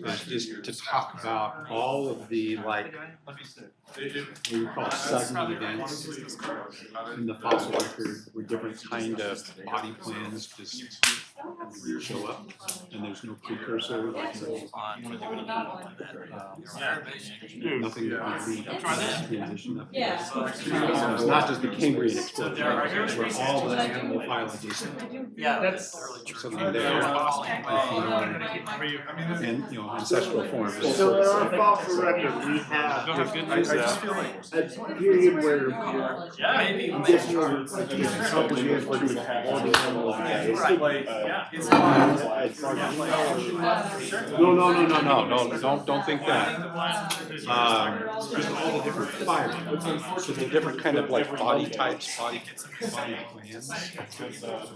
is just to talk about all of the like what we call sudden events in the fossil record where different kind of body plans just show up and there's no precursor, like nothing that would lead to transition up. So it's not just the Cambrian explosion, where all the animal phyla just suddenly there, and ancestral forms. So in our fossil record, we have a period where I'm guessing over a couple years where we have all the animals together. No, don't think that. Just all the different fibers, so the different kind of like body types, body plans,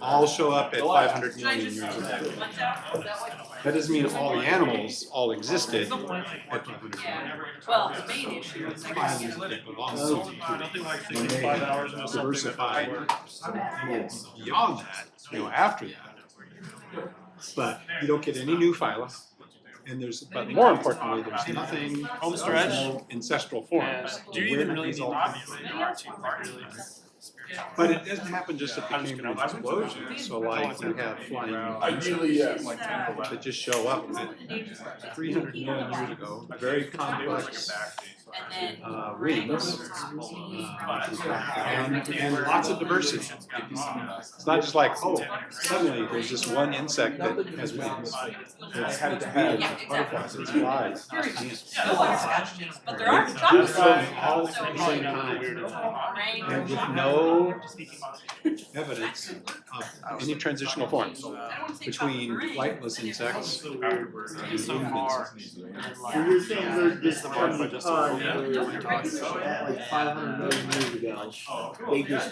all show up at 500 million years ago. That doesn't mean all the animals all existed at 500 million. Well, the main issue is But also, when they diversified beyond that, after that. But you don't get any new phyla. And but more importantly, there's nothing, no ancestral forms. Do you even really need But it doesn't happen just at the Cambrian explosion. So like you have flying that just show up at 300 million years ago, very complex rings, and lots of diversity. It's not just like, oh, suddenly there's this one insect that has wings. It's had to have butterflies, it's flies. but there are All at the same time, and with no evidence of any transitional forms between flightless insects and winged insects. So you're saying there's this point in time where at like 500 million years ago, they just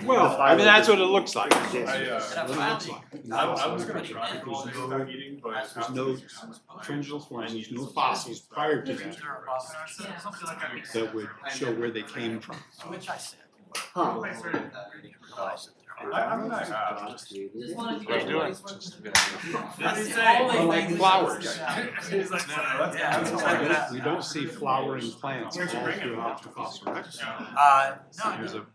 Well, I mean, that's what it looks like. I was going to try without eating, but There's no transitional forms, there's no fossils prior to that that would show where they came from. Huh. Like flowers. We don't see flowering plants all throughout the fossil record. There's a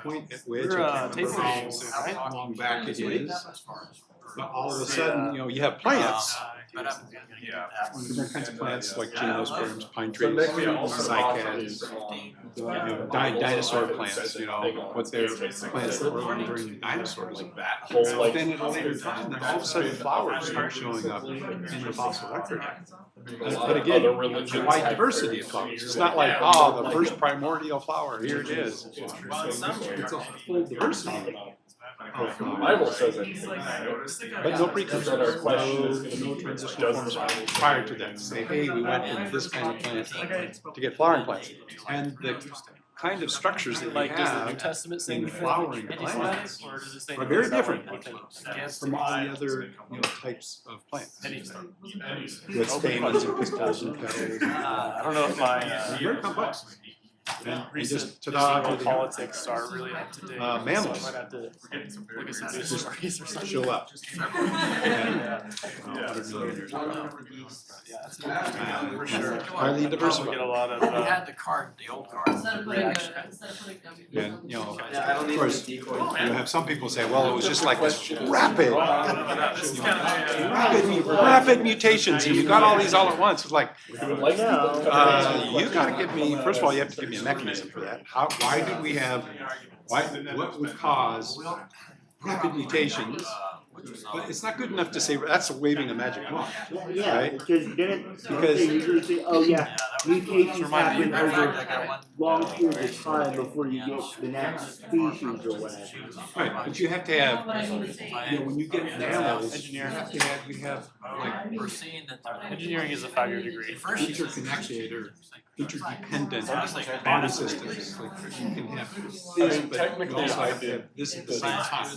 point at which, I can't remember how long back it is, but all of a sudden, you have plants. Different kinds of plants like gymnosperms, pine trees, cycads, dinosaur plants, what they're plants that were during the dinosaurs. But then at a later time, then all of a sudden flowers start showing up in the fossil record. But again, it's a wide diversity of flowers. It's not like, oh, the first primordial flower, here it is. It's a full diversity. The Bible says it. But no precursor, no transitional forms prior to that. Say, hey, we went from this kind of plant to get flowering plants. And the kind of structures that we have in flowering plants are very different from all the other types of plants. With stamens and pistils and petals. I don't know if my Very complex. And just politics are really up to date. Mammals So I might have to look at some news stories or something. show up. For sure. Highly diversified. Get a lot of. We had the old card. And, of course, you have some people say, well, it was just like this rapid mutations, and you got all these all at once. It's like, you got to give me, first of all, you have to give me a mechanism for that. Why did we have, what would cause rapid mutations? But it's not good enough to say that's waving a magic wand. Yeah, right? because they usually say, oh yeah, mutations happen over long periods of time before you get the next species or whatever. Right, but you have to have, when you get mammals, you have like Engineering is a 5-year degree. interconnected or interdependent body systems. Like you can have this, but you also have to have this at the same time.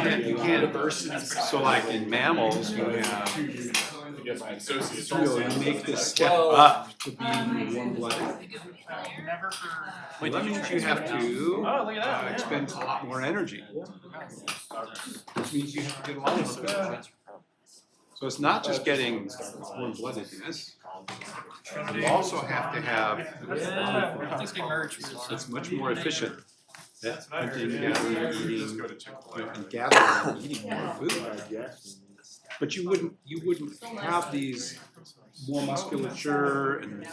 And you can't, so like in mammals, you have, you make this step up to being warm-blooded. Well, that means you have to expend a lot more energy. Which means you have to get along with it. So it's not just getting warm-bloodedness. You also have to have, I think they merge. it's much more efficient at hunting, gathering, eating, and gathering and eating more food. But you wouldn't have these more musculature and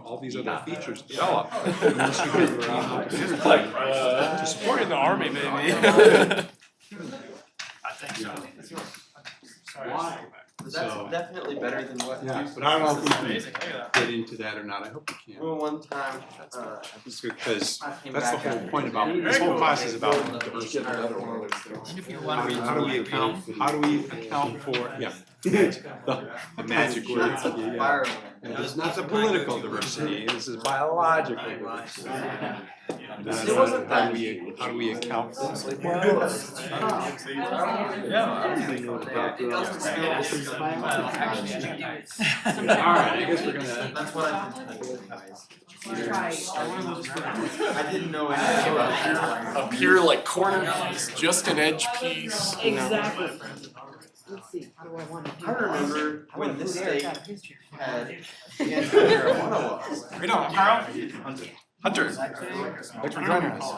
all these other features develop unless you get the amount of energy to support in the army, maybe. I think so. Why? That's So- definitely better than what. Yeah, you- but I don't know if we can Amazing, look at that. get into that or not. I hope we can. Well, one time, Because I came that's the back whole after point about the this whole video. class is about diversity. And if you How want do we account for the magic word? Yeah. Fire And this is not the political diversity, this is biological diversity. And then It wasn't how that do we account for this? Alright, I guess we're gonna. That's what I think. Right. I didn't know anything about A pure like corner piece, just an edge piece. Exactly. Let's see, how do I want to do I this? remember I when wanna this put Eric state out of his chair. had anti-marijuana laws. We don't, Carl? Hunter, thanks for joining us.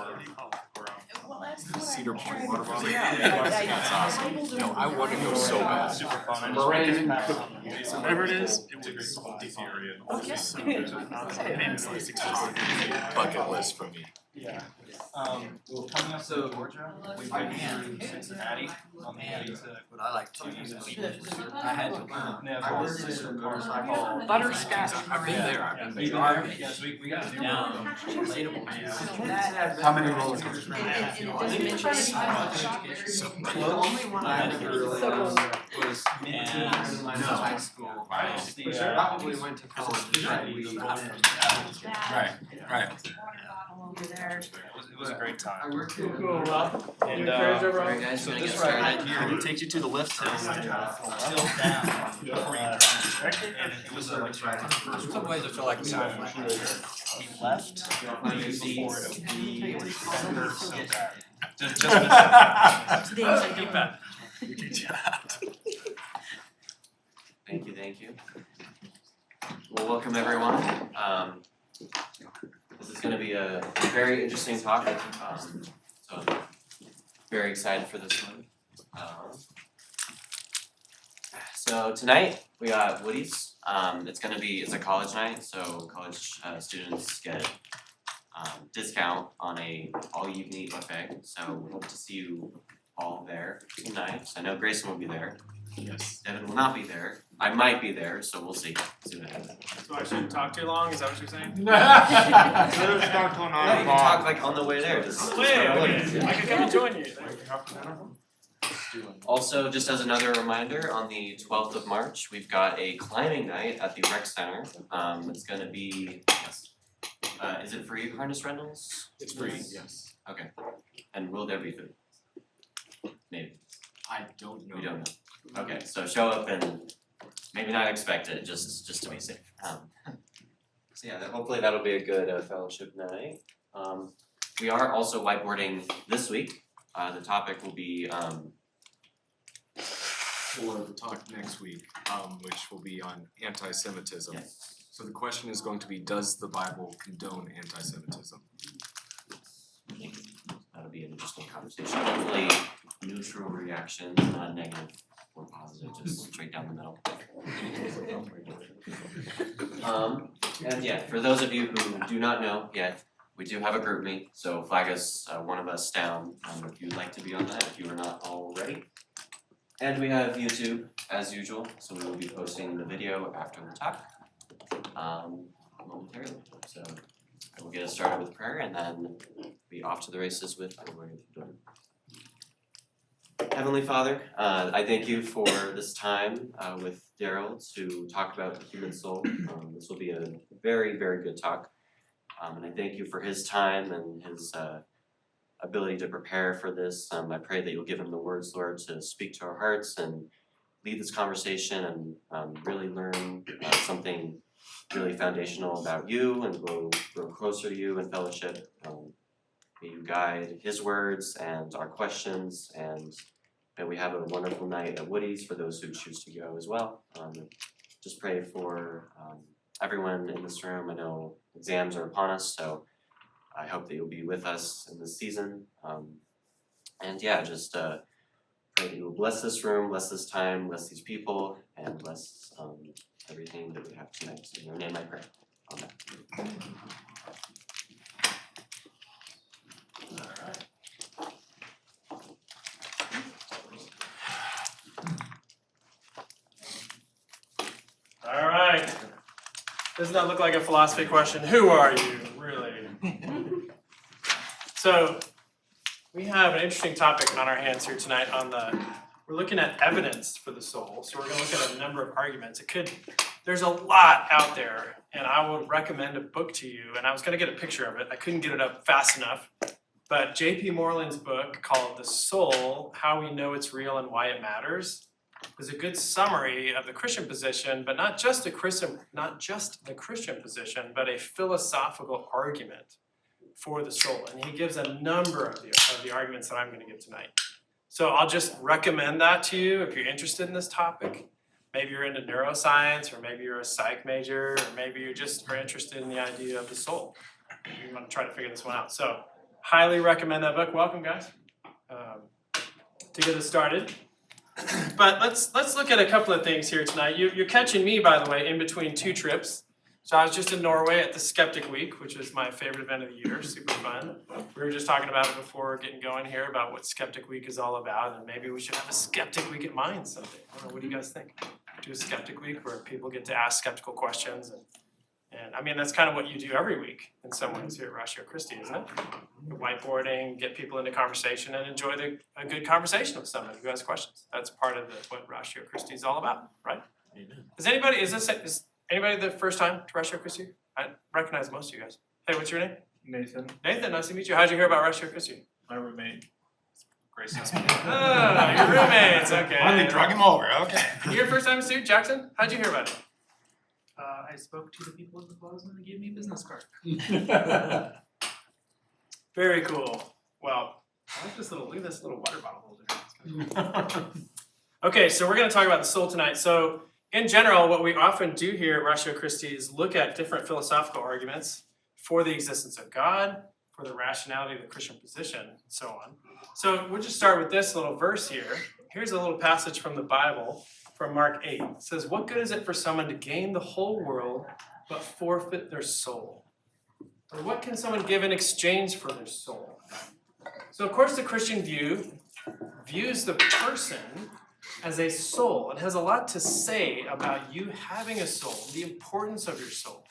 Cedar Point water bottle. That's awesome. No, I want to go so bad. Super fun. Moraine. Whatever it is, it was so good. And it's like 6 Bucket list for me. Yeah. coming up to Georgia, we went through Cincinnati on the way to what I like to use as I had to learn. I worked in a motorcycle. Butterscotch. I've been there, I've been there. Yes, we got it down. Relatable. How many roller coasters? The only one I ever really was mid-teens in my high school. Probably went to college. Right, right. Over there. It was a great I time. worked in. And Alright guys, So gonna get this right started. here, it takes you to the lift hill, tilt down before you turn. And it was like, some ways I feel like we left. Before it so bad. Just keep that. Thank you. Well, welcome everyone. This is gonna be a very interesting topic, so I'm very excited for this one. So tonight, we got Woody's. It's a college night, so college students get discount on a all-you-can-eat buffet. So we hope to see you all there tonight. I know Grayson will be there. Yes. Devin will not be there. I might be there, so we'll see. See what happens. So I shouldn't talk too long, is that what you're saying? No, you can talk like on the way there. Just Wait, I can come and join you. Also, just as another reminder, on the 12th of March, we've got a climbing night at the rec center. It's gonna be, is it free harness rentals? It's free, yes. Okay. And will there be food? Maybe. I don't know. We don't know. Okay, so show up and maybe not expect it, just to be safe. So yeah, hopefully that'll be a good fellowship night. We are also whiteboarding this week. The topic will be For the talk next week, which will be on anti-Semitism. yes. So the question is going to be, does the Bible condone anti-Semitism? That'll be an interesting conversation. Hopefully neutral reaction, not negative or positive, just straight down the middle. And yeah, for those of you who do not know yet, we do have a group meet, so flag us one of us down if you'd like to be on that, if you are not already. And we have YouTube as usual, so we will be posting the video after the talk momentarily. So we'll get us started with prayer and then be off to the races with the word of God. Heavenly Father, I thank you for this time with Darrell to talk about the human soul. This will be a very, very good talk. And I thank you for his time and his ability to prepare for this. I pray that you'll give him the words, Lord, to speak to our hearts and lead this conversation and really learn something really foundational about you and grow closer to you in fellowship. May you guide his words and our questions and and we have a wonderful night at Woody's for those who choose to go as well. Just pray for everyone in this room. I know exams are upon us, so I hope that you'll be with us in this season. And yeah, just pray that you will bless this room, bless this time, bless these people, and bless everything that we have tonight. So in your name I pray. Amen. All right. Does not look like a philosophy question. Who are you, really? So we have an interesting topic on our hands here tonight we're looking at evidence for the soul. So we're gonna look at a number of arguments. There's a lot out there, and I would recommend a book to you, and I was gonna get a picture of it. I couldn't get it up fast enough. But J.P. Moreland's book called The Soul, How We Know It's Real and Why It Matters, is a good summary of the Christian position, but not just the Christian position, but a philosophical argument for the soul. And he gives a number of the arguments that I'm going to give tonight. So I'll just recommend that to you if you're interested in this topic. Maybe you're into neuroscience, or maybe you're a psych major, or maybe you just are interested in the idea of the soul. You want to try to figure this one out. So highly recommend that book. Welcome, guys, to get us started. But let's look at a couple of things here tonight. You're catching me, by the way, in between two trips. So I was just in Norway at the Skeptic Week, which is my favorite event of the year, super fun. We were just talking about it before getting going here, about what Skeptic Week is all about, and maybe we should have a Skeptic Week at mine someday. I don't know, what do you guys think? Do a Skeptic Week where people get to ask skeptical questions, and I mean, that's kind of what you do every week in some ways here at Ratio Christi, isn't it? Whiteboarding, get people into conversation, and enjoy a good conversation with somebody who has questions. That's part of what Ratio Christi is all about, right? Is anybody the first time to Ratio Christi? I recognize most of you guys. Hey, what's your name? Nathan, Nathan, nice to meet you. How'd you hear about Ratio Christi? my roommate, Grace. Oh, your roommates, okay. Finally drug him over, okay. Your first time student, Jackson? How'd you hear about it? I spoke to the people at the plaza and they gave me a business card. Very cool. Well, I like look at this little water bottle holder. It's kind of cool. Okay, so we're going to talk about the soul tonight. So in general, what we often do here at Ratio Christi is look at different philosophical arguments for the existence of God, for the rationality of the Christian position, and so on. So we'll just start with this little verse here. Here's a little passage from the Bible from Mark 8. It says, "What good is it for someone to gain the whole world but forfeit their soul? Or what can someone give in exchange for their soul?" So of course the Christian view views the person as a soul. It has a lot to say about you having a soul, the importance of your soul,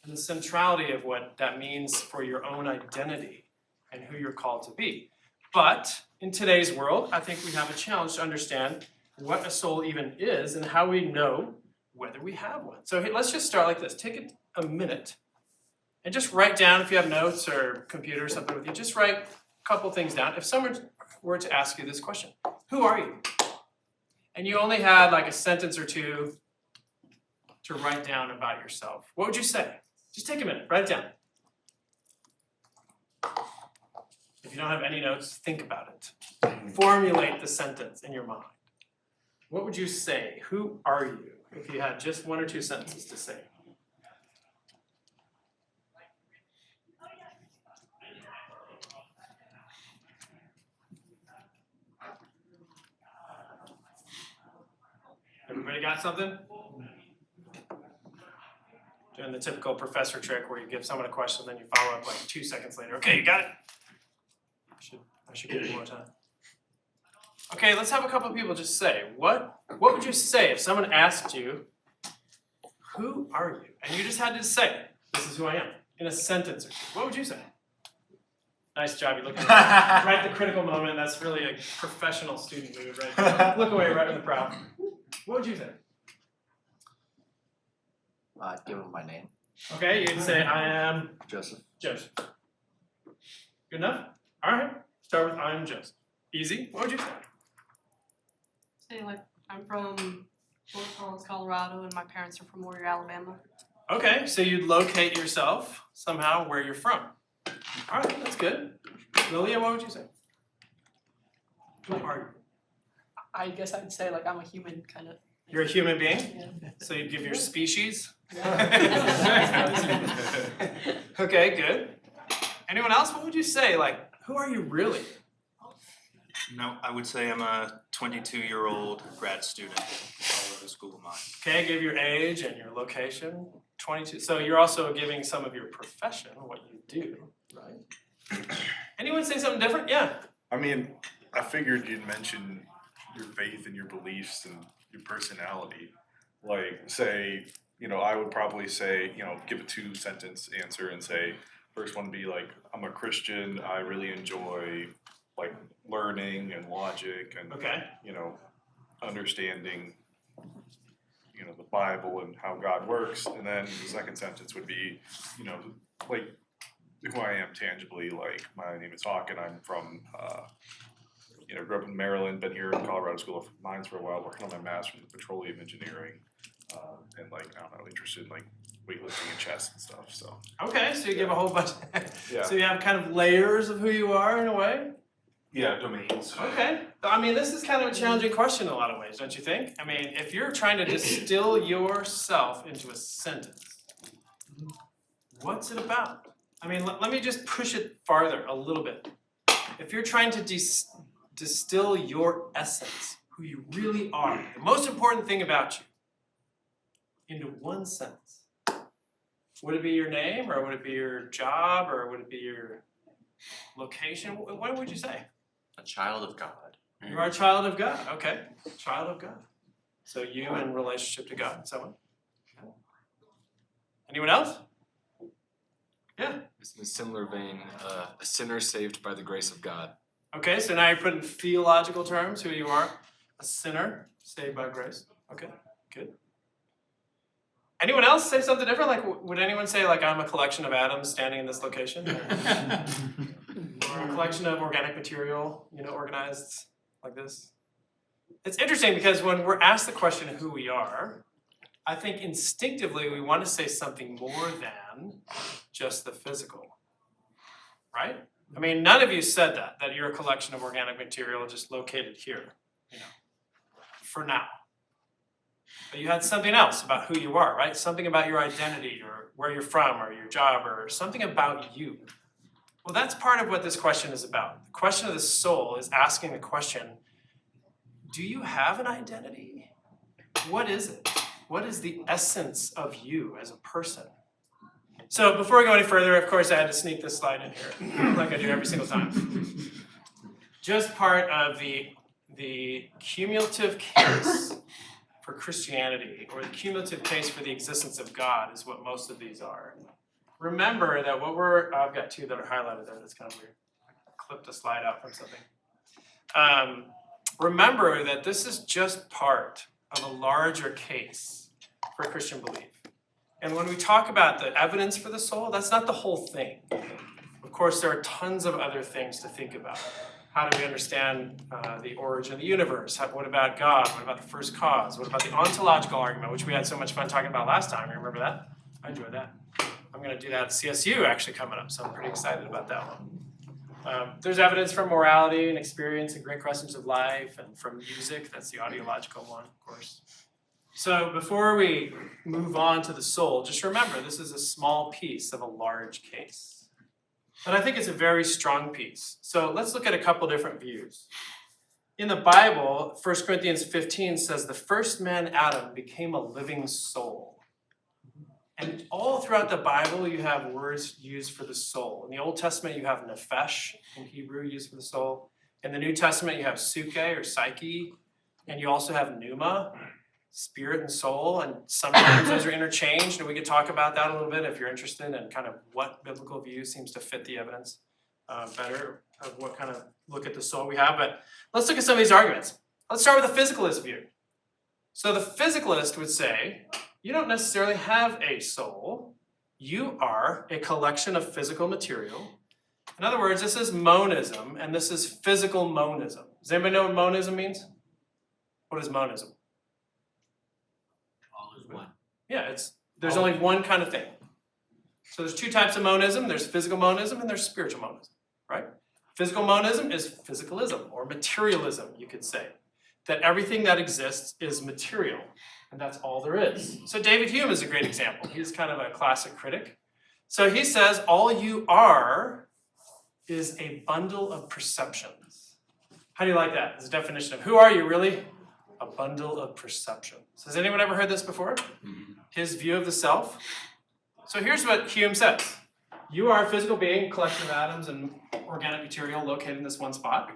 and the centrality of what that means for your own identity and who you're called to be. But in today's world, I think we have a challenge to understand what a soul even is and how we know whether we have one. So let's just start like this. Take a minute and just write down, if you have notes or computer or something with you, just write a couple things down. If someone were to ask you this question, who are you? And you only had like a sentence or two to write down about yourself, what would you say? Just take a minute, write it down. If you don't have any notes, think about it. Formulate the sentence in your mind. What would you say? Who are you? If you had just one or two sentences to say. Everybody got something? Doing the typical professor trick where you give someone a question, then you follow up like 2 seconds later. Okay, you got it? I should give you more time. Okay, let's have a couple of people just say, what would you say if someone asked you, who are you? And you just had to say, this is who I am, in a sentence or two. What would you say? Nice job, you're looking at right at the critical moment. That's really a professional student move, right? Look away right in the proud. What would you say? I'd give him my name. Okay, you'd say, I am Joseph. Joseph. Good enough? All right, start with I am Joseph. Easy. What would you say? Say like I'm from Fort Collins, Colorado, and my parents are from Warrior, Alabama. Okay, so you'd locate yourself somehow where you're from. All right, that's good. Lilia, what would you say? Who are you? I guess I'd say like I'm a human kind of. You're a human being? Yeah. So you'd give your species? Yeah. Okay, good. Anyone else? What would you say? Like, who are you really? No, I would say I'm a 22-year-old grad student at the School of Mine. Okay, give your age and your location. 22. So you're also giving some of your profession, what you do, right? Anyone say something different? Yeah. I mean, I figured you'd mention your faith and your beliefs and your personality. Like, say, I would probably say, give a 2-sentence answer and say, first one be like, I'm a Christian, I really enjoy like learning and logic and, Okay. understanding, the Bible and how God works. And then the second sentence would be, like who I am tangibly, like my name is Hawk and I'm from, grew up in Maryland, been here in Colorado School of Mines for a while, working on my master's in petroleum engineering, and like, I don't know, interested in like weightlifting and chess and stuff, so. Okay, so you give a whole bunch. Yeah. So you have kind of layers of who you are in a way? Yeah, domains. Okay. I mean, this is kind of a challenging question in a lot of ways, don't you think? I mean, if you're trying to distill yourself into a sentence, what's it about? I mean, let me just push it farther a little bit. If you're trying to distill your essence, who you really are, the most important thing about you, into one sentence, would it be your name, or would it be your job, or would it be your location? What would you say? A child of God. You are a child of God. Okay, child of God. So you in relationship to God. Someone? Anyone else? Yeah. It's in a similar vein, a sinner saved by the grace of God. Okay, so now you're putting theological terms who you are. A sinner saved by grace. Okay, good. Anyone else say something different? Like, would anyone say like I'm a collection of atoms standing in this location? Or a collection of organic material, organized like this? It's interesting because when we're asked the question of who we are, I think instinctively we want to say something more than just the physical, right? I mean, none of you said that you're a collection of organic material just located here, for now. But you had something else about who you are, right? Something about your identity or where you're from or your job or something about you. Well, that's part of what this question is about. The question of the soul is asking the question, do you have an identity? What is it? What is the essence of you as a person? So before we go any further, of course, I had to sneak this slide in here, like I do every single time. Just part of the cumulative case for Christianity, or the cumulative case for the existence of God, is what most of these are. Remember that I've got two that are highlighted there, that's kind of weird. I clipped a slide out from something. Remember that this is just part of a larger case for Christian belief. And when we talk about the evidence for the soul, that's not the whole thing. Of course, there are tons of other things to think about. How do we understand the origin of the universe? What about God? What about the first cause? What about the ontological argument, which we had so much fun talking about last time? You remember that? I enjoyed that. I'm going to do that at CSU actually coming up, so I'm pretty excited about that one. There's evidence from morality and experience and great questions of life, and from music. That's the audiological one, of course. So before we move on to the soul, just remember this is a small piece of a large case. But I think it's a very strong piece. So let's look at a couple different views. In the Bible, 1 Corinthians 15 says the first man, Adam, became a living soul. And all throughout the Bible, you have words used for the soul. In the Old Testament, you have nephesh in Hebrew used for the soul. In the New Testament, you have suke or psyche. And you also have pneuma, spirit and soul. And sometimes those are interchanged. And we could talk about that a little bit if you're interested in kind of what biblical view seems to fit the evidence better of what kind of look at the soul we have. But let's look at some of these arguments. Let's start with the physicalist view. So the physicalist would say, you don't necessarily have a soul. You are a collection of physical material. In other words, this is monism, and this is physical monism. Does anybody know what monism means? What is monism? All is one. Yeah, there's only one kind of thing. So there's two types of monism. There's physical monism and there's spiritual monism, right? Physical monism is physicalism or materialism, you could say. that everything that exists is material, and that's all there is. So David Hume is a great example. He's kind of a classic critic. So he says, all you are is a bundle of perceptions. How do you like that as a definition of who are you really? A bundle of perceptions. Has anyone ever heard this before? His view of the self? So here's what Hume says. You are a physical being, collection of atoms and organic material located in this one spot.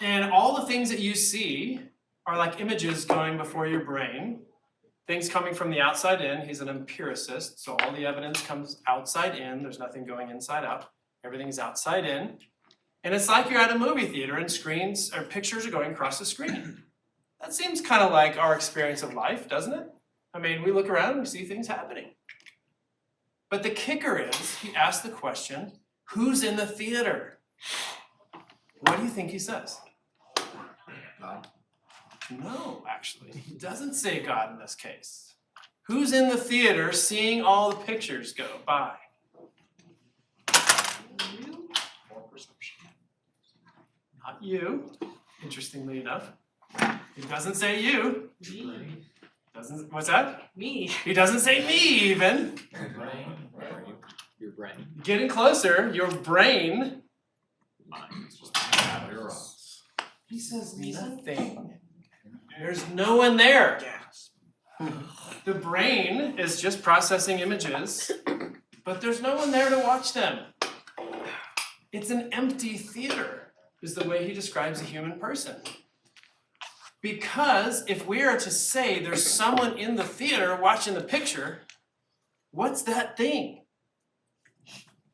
And all the things that you see are like images going before your brain, things coming from the outside in. He's an empiricist, so all the evidence comes outside in. There's nothing going inside out. Everything is outside in. And it's like you're at a movie theater and screens or pictures are going across the screen. That seems kind of like our experience of life, doesn't it? I mean, we look around and we see things happening. But the kicker is, he asks the question, who's in the theater? What do you think he says? God. No, actually, he doesn't say God in this case. Who's in the theater seeing all the pictures go by? You? Not you, interestingly enough. He doesn't say you. Me. Doesn't, what's that? Me. He doesn't say me even. Your brain. Getting closer, your brain. He says nothing. There's no one there. The brain is just processing images, but there's no one there to watch them. It's an empty theater, is the way he describes a human person. Because if we are to say there's someone in the theater watching the picture, what's that thing?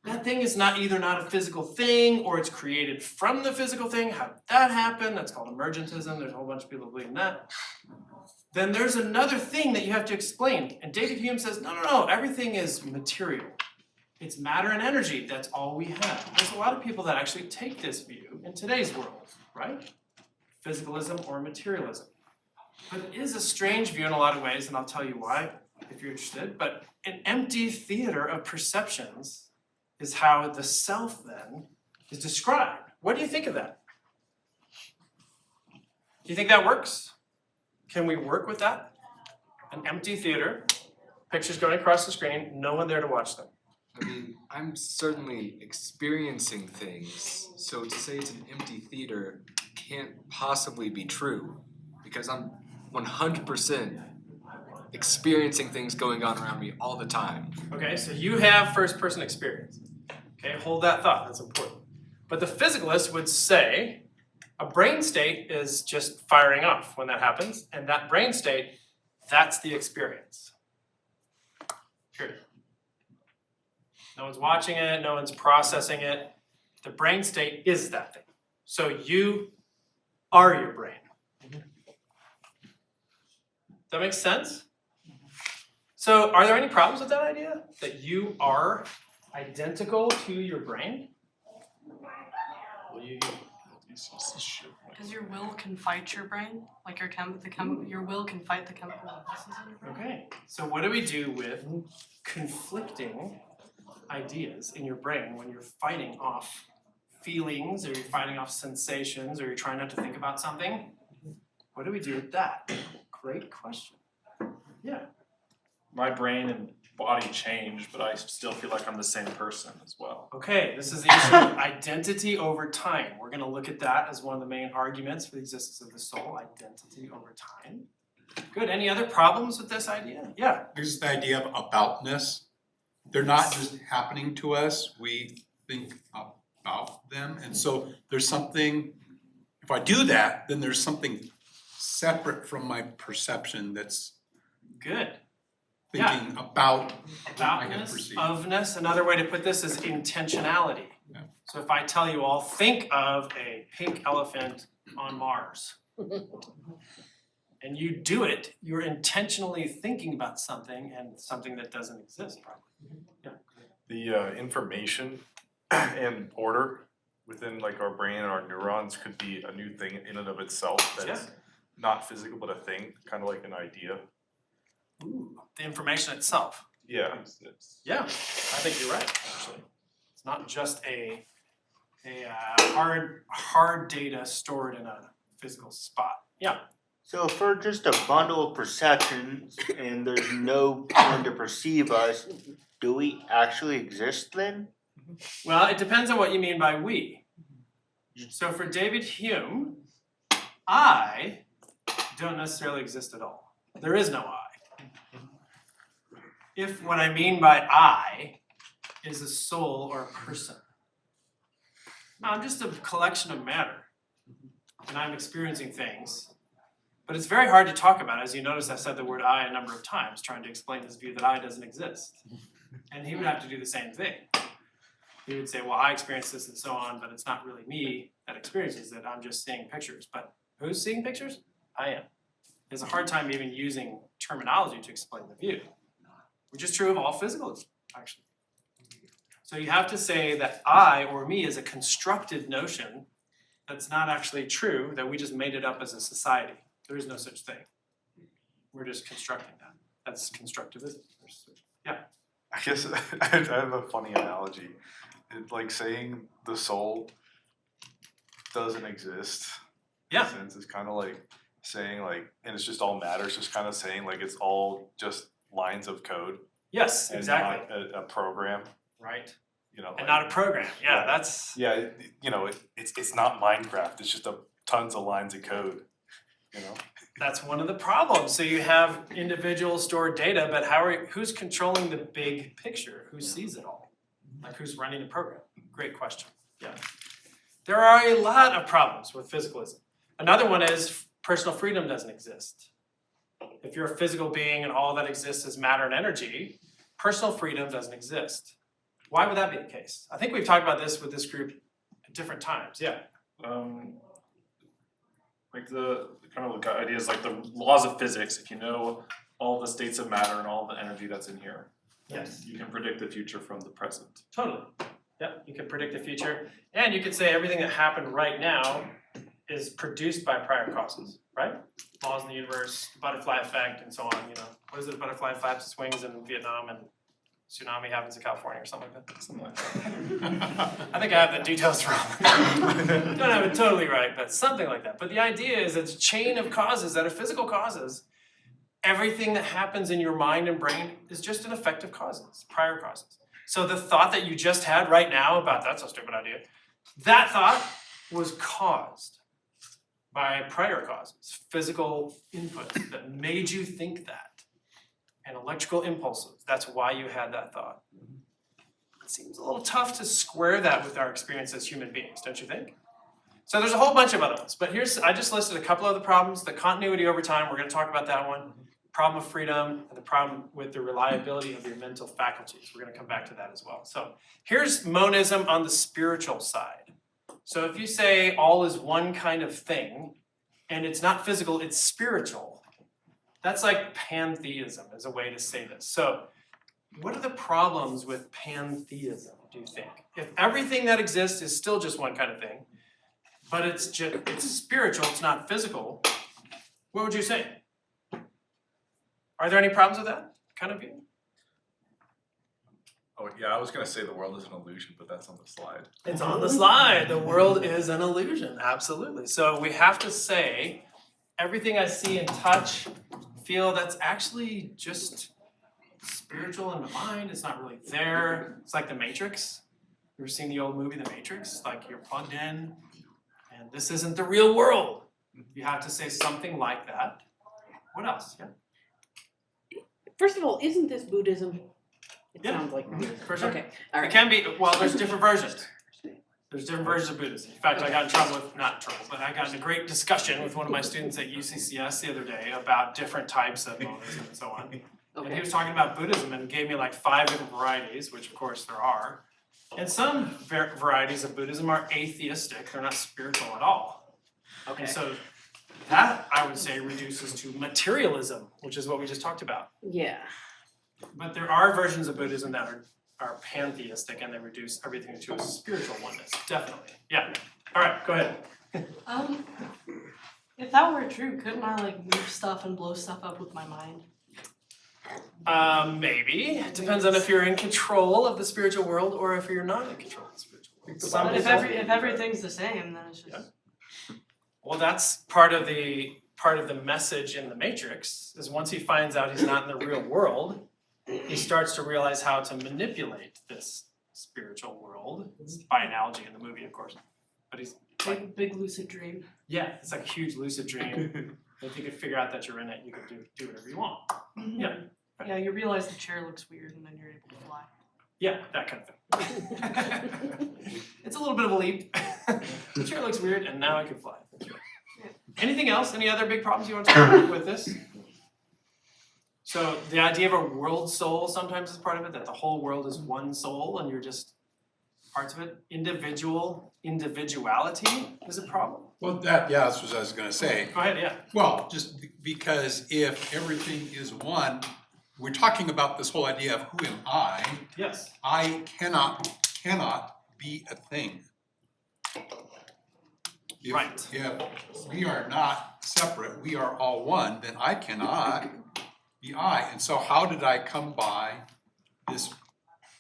That thing is either not a physical thing or it's created from the physical thing. How did that happen? That's called emergentism. There's a whole bunch of people believing that. Then there's another thing that you have to explain. And David Hume says, no, everything is material. It's matter and energy. That's all we have. There's a lot of people that actually take this view in today's world, right? Physicalism or materialism. But it is a strange view in a lot of ways, and I'll tell you why if you're interested. But an empty theater of perceptions is how the self then is described. What do you think of that? Do you think that works? Can we work with that? An empty theater, pictures going across the screen, no one there to watch them. I mean, I'm certainly experiencing things, so to say it's an empty theater can't possibly be true, because I'm 100% experiencing things going on around me all the time. Okay, so you have first-person experience. Okay, hold that thought, that's important. But the physicalist would say a brain state is just firing off when that happens, and that brain state, that's the experience. Period. No one's watching it, no one's processing it. The brain state is that thing. So you are your brain. Does that make sense? So are there any problems with that idea? That you are identical to your brain? Because your will can fight your brain, like your will can fight the chemical impulses in your brain. Okay, so what do we do with conflicting ideas in your brain when you're fighting off feelings, or you're fighting off sensations, or you're trying not to think about something? What do we do with that? Great question. Yeah. My brain and body change, but I still feel like I'm the same person as well. Okay, this is the issue of identity over time. We're going to look at that as one of the main arguments for the existence of the soul, identity over time. Good. Any other problems with this idea? Yeah. There's the idea of aboutness. They're not just happening to us, we think about them. And so there's something, if I do that, then there's something separate from my perception that's Good. thinking about what I have Aboutness, perceived. ofness. Another way to put this is intentionality. Yeah. So if I tell you all, think of a pink elephant on Mars. And you do it, you're intentionally thinking about something and something that doesn't exist probably. Yeah. The information and order within like our brain and our neurons could be a new thing in and of itself that's not physical but a thing, kind of like an idea. Ooh, the information itself. Yeah. Yeah, I think you're right, actually. It's not just a hard data stored in a physical spot. Yeah, So if we're just a bundle of perceptions and there's no one to perceive us, do we actually exist then? Well, it depends on what you mean by we. So for David Hume, I don't necessarily exist at all. There is no I. If what I mean by I is a soul or a person. No, I'm just a collection of matter. And I'm experiencing things. But it's very hard to talk about. As you notice, I said the word I a number of times, trying to explain this view that I doesn't exist. And he would have to do the same thing. He would say, well, I experience this and so on, but it's not really me that experiences it. I'm just seeing pictures. But who's seeing pictures? I am. There's a hard time even using terminology to explain the view, which is true of all physicalism, actually. So you have to say that I or me is a constructed notion that's not actually true, that we just made it up as a society. There is no such thing. We're just constructing that. That's constructivism. Yeah. I guess I have a funny analogy. It's like saying the soul doesn't exist. Yeah. In a sense, it's kind of like saying like, and it's just all matter. It's just kind of saying like it's all just lines of code. Yes, and exactly. not a program. Right. You know. And not a program. Yeah, that's. Yeah, you know, it's not Minecraft. It's just tons of lines of code. You know. That's one of the problems. So you have individual stored data, but who's controlling the big picture? Who sees it all? Like who's running the program? Great question. Yeah. There are a lot of problems with physicalism. Another one is personal freedom doesn't exist. If you're a physical being and all that exists is matter and energy, personal freedom doesn't exist. Why would that be the case? I think we've talked about this with this group at different times. Yeah. Like the kind of ideas like the laws of physics, if you know all the states of matter and all the energy that's in here, yes, you can predict the future from the present. Totally. Yeah, you can predict the future. And you could say everything that happened right now is produced by prior causes, right? Laws in the universe, the butterfly effect, and so on, you know. What is it, butterfly flaps its wings in Vietnam and tsunami happens in California or something like that? Something like that. I think I have the details wrong. Don't have it totally right, but something like that. But the idea is it's a chain of causes that are physical causes. Everything that happens in your mind and brain is just an effect of causes, prior causes. So the thought that you just had right now about that's a stupid idea, that thought was caused by prior causes, physical inputs that made you think that. And electrical impulses, that's why you had that thought. It seems a little tough to square that with our experience as human beings, don't you think? So there's a whole bunch of other ones, but I just listed a couple of the problems. The continuity over time, we're gonna talk about that one. Problem of freedom, and the problem with the reliability of your mental faculties. We're gonna come back to that as well. So here's monism on the spiritual side. So if you say all is one kind of thing, and it's not physical, it's spiritual, that's like pantheism is a way to say this. So what are the problems with pantheism, do you think? If everything that exists is still just one kind of thing, but it's spiritual, it's not physical, what would you say? Are there any problems with that kind of view? Oh yeah, I was gonna say the world is an illusion, but that's on the slide. It's on the slide. The world is an illusion, absolutely. So we have to say everything I see and touch, feel, that's actually just spiritual in the mind. It's not really there. It's like the Matrix. You ever seen the old movie The Matrix? Like you're plugged in and this isn't the real world. You have to say something like that. What else? Yeah. First of all, isn't this Buddhism? It Yeah. sounds like Buddhism. For sure. Okay, It all right. can be, well, there's different versions. There's different versions of Buddhism. In fact, I got in trouble with, not in trouble, but I got in a great discussion with one of my students at UCCS the other day about different types of monism and so on. And he was talking about Buddhism and gave me like 5 different varieties, which of course there are. And some varieties of Buddhism are atheistic, they're not spiritual at all. Okay. And so that, I would say, reduces to materialism, which is what we just talked about. Yeah. But there are versions of Buddhism that are pantheistic and they reduce everything to a spiritual oneness, definitely. Yeah, all right, go ahead. If that were true, couldn't I like move stuff and blow stuff up with my mind? Maybe, it depends on if you're in control of the spiritual world or if you're not in control of the spiritual world. Some But if people- everything's the same, then it's just. Well, that's part of the part of the message in the Matrix is once he finds out he's not in the real world, he starts to realize how to manipulate this spiritual world. It's by analogy in the movie, of course. But he's like, Big lucid dream. yeah, it's like a huge lucid dream. If you could figure out that you're in it, you could do whatever you want. Yeah. Yeah, you realize the chair looks weird and then you're able to fly. Yeah, that kind of thing. It's a little bit of a leap. The chair looks weird and now I can fly. Anything else? Any other big problems you want to talk about with this? So the idea of a world soul sometimes is part of it, that the whole world is one soul and you're just parts of it. Individuality is a problem. Well, that's what I was gonna say. Go ahead, yeah. Well, just because if everything is one, we're talking about this whole idea of who am I? Yes. I cannot be a thing. Right. If we are not separate, we are all one, then I cannot be I. And so how did I come by this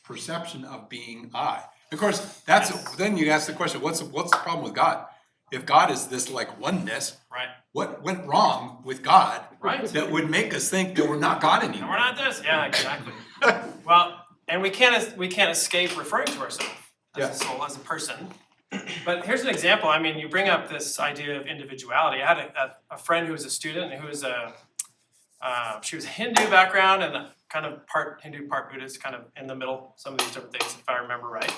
perception of being I? Of course, then you ask the question, what's the problem with God? If God is this like oneness, right? What went wrong with God, right? That would make us think that we're not God anymore? And we're not this. Yeah, exactly. Well, and we can't escape referring to ourselves as a soul, as a person. But here's an example. I mean, you bring up this idea of individuality. I had a friend who was a student who was she was Hindu background and kind of part Hindu, part Buddhist, kind of in the middle, some of these different things, if I remember right.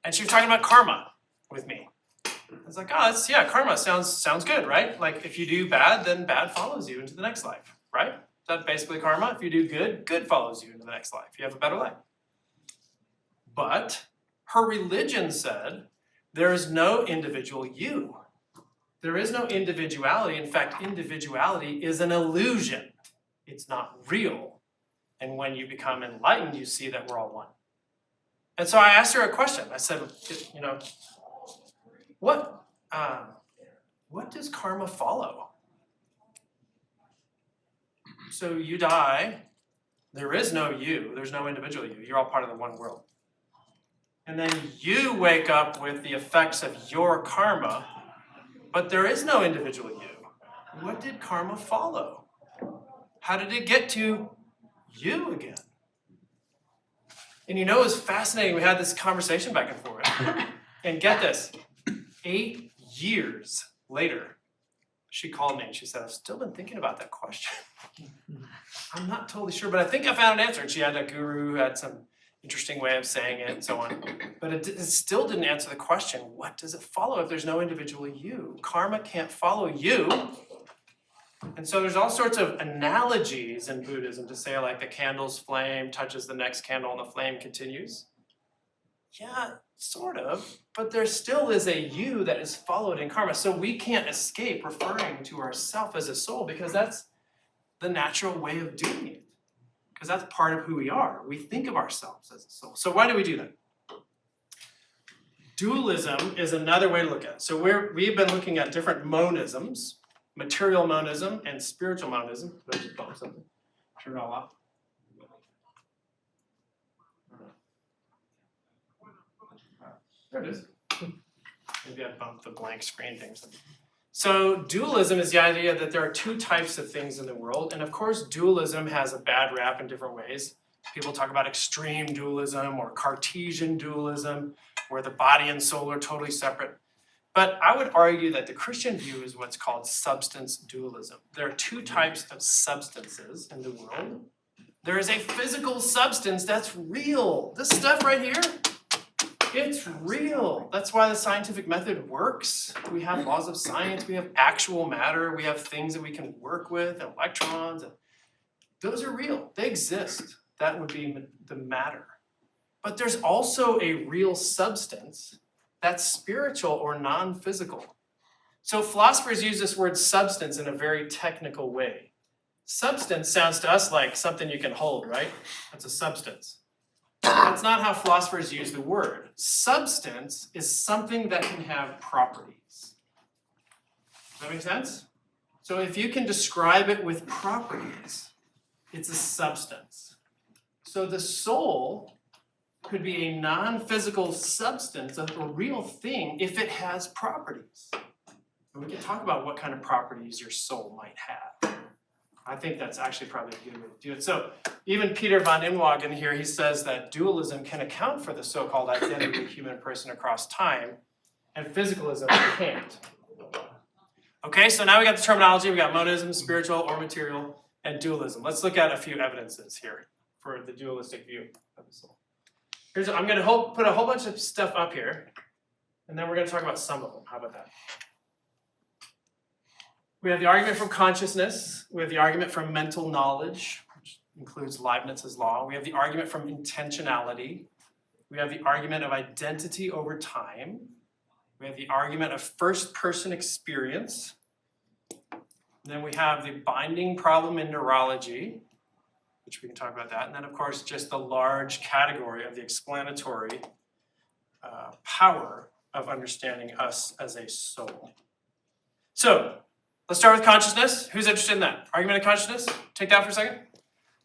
And she was talking about karma with me. I was like, oh, karma sounds good, right? Like if you do bad, then bad follows you into the next life, right? Is that basically karma? If you do good, good follows you into the next life. You have a better life. But her religion said there is no individual you. There is no individuality. In fact, individuality is an illusion. It's not real. And when you become enlightened, you see that we're all one. And so I asked her a question. I said, what does karma follow? So you die, there is no you, there's no individual you, you're all part of the one world. And then you wake up with the effects of your karma, but there is no individual you. What did karma follow? How did it get to you again? And it was fascinating, we had this conversation back and forth. And get this, 8 years later, she called me and she said, I've still been thinking about that question. I'm not totally sure, but I think I found an answer. And she had a guru who had some interesting way of saying it and so on. But it still didn't answer the question, what does it follow if there's no individual you? Karma can't follow you. And so there's all sorts of analogies in Buddhism to say like the candle's flame touches the next candle and the flame continues. Yeah, sort of, but there still is a you that is followed in karma. So we can't escape referring to ourselves as a soul because that's the natural way of doing it. Because that's part of who we are. We think of ourselves as a soul. So why do we do that? Dualism is another way to look at it. So we've been looking at different monisms, material monism and spiritual monism. Did I just bump something? Turn it all off. There it is. Maybe I bumped the blank screen thing. So dualism is the idea that there are two types of things in the world. And of course, dualism has a bad rap in different ways. People talk about extreme dualism or Cartesian dualism, where the body and soul are totally separate. But I would argue that the Christian view is what's called substance dualism. There are two types of substances in the world. There is a physical substance that's real. This stuff right here, it's real. That's why the scientific method works. We have laws of science, we have actual matter, we have things that we can work with, electrons. Those are real, they exist. That would be the matter. But there's also a real substance that's spiritual or non-physical. So philosophers use this word substance in a very technical way. Substance sounds to us like something you can hold, right? That's a substance. That's not how philosophers use the word. Substance is something that can have properties. Does that make sense? So if you can describe it with properties, it's a substance. So the soul could be a non-physical substance, a real thing, if it has properties. And we can talk about what kind of properties your soul might have. I think that's actually probably a good way to do it. So even Peter von Inwagen here, he says that dualism can account for the so-called identity of the human person across time, and physicalism can't. Okay, so now we got the terminology, we got monism, spiritual or material, and dualism. Let's look at a few evidences here for the dualistic view of the soul. I'm gonna put a whole bunch of stuff up here, and then we're gonna talk about some of them. How about that? We have the argument from consciousness, we have the argument from mental knowledge, which includes Leibniz's law. We have the argument from intentionality. We have the argument of identity over time. We have the argument of first-person experience. And then we have the binding problem in neurology, which we can talk about that. And then, of course, just the large category of the explanatory power of understanding us as a soul. So, let's start with consciousness. Who's interested in that? Argument of consciousness? Take that for a second.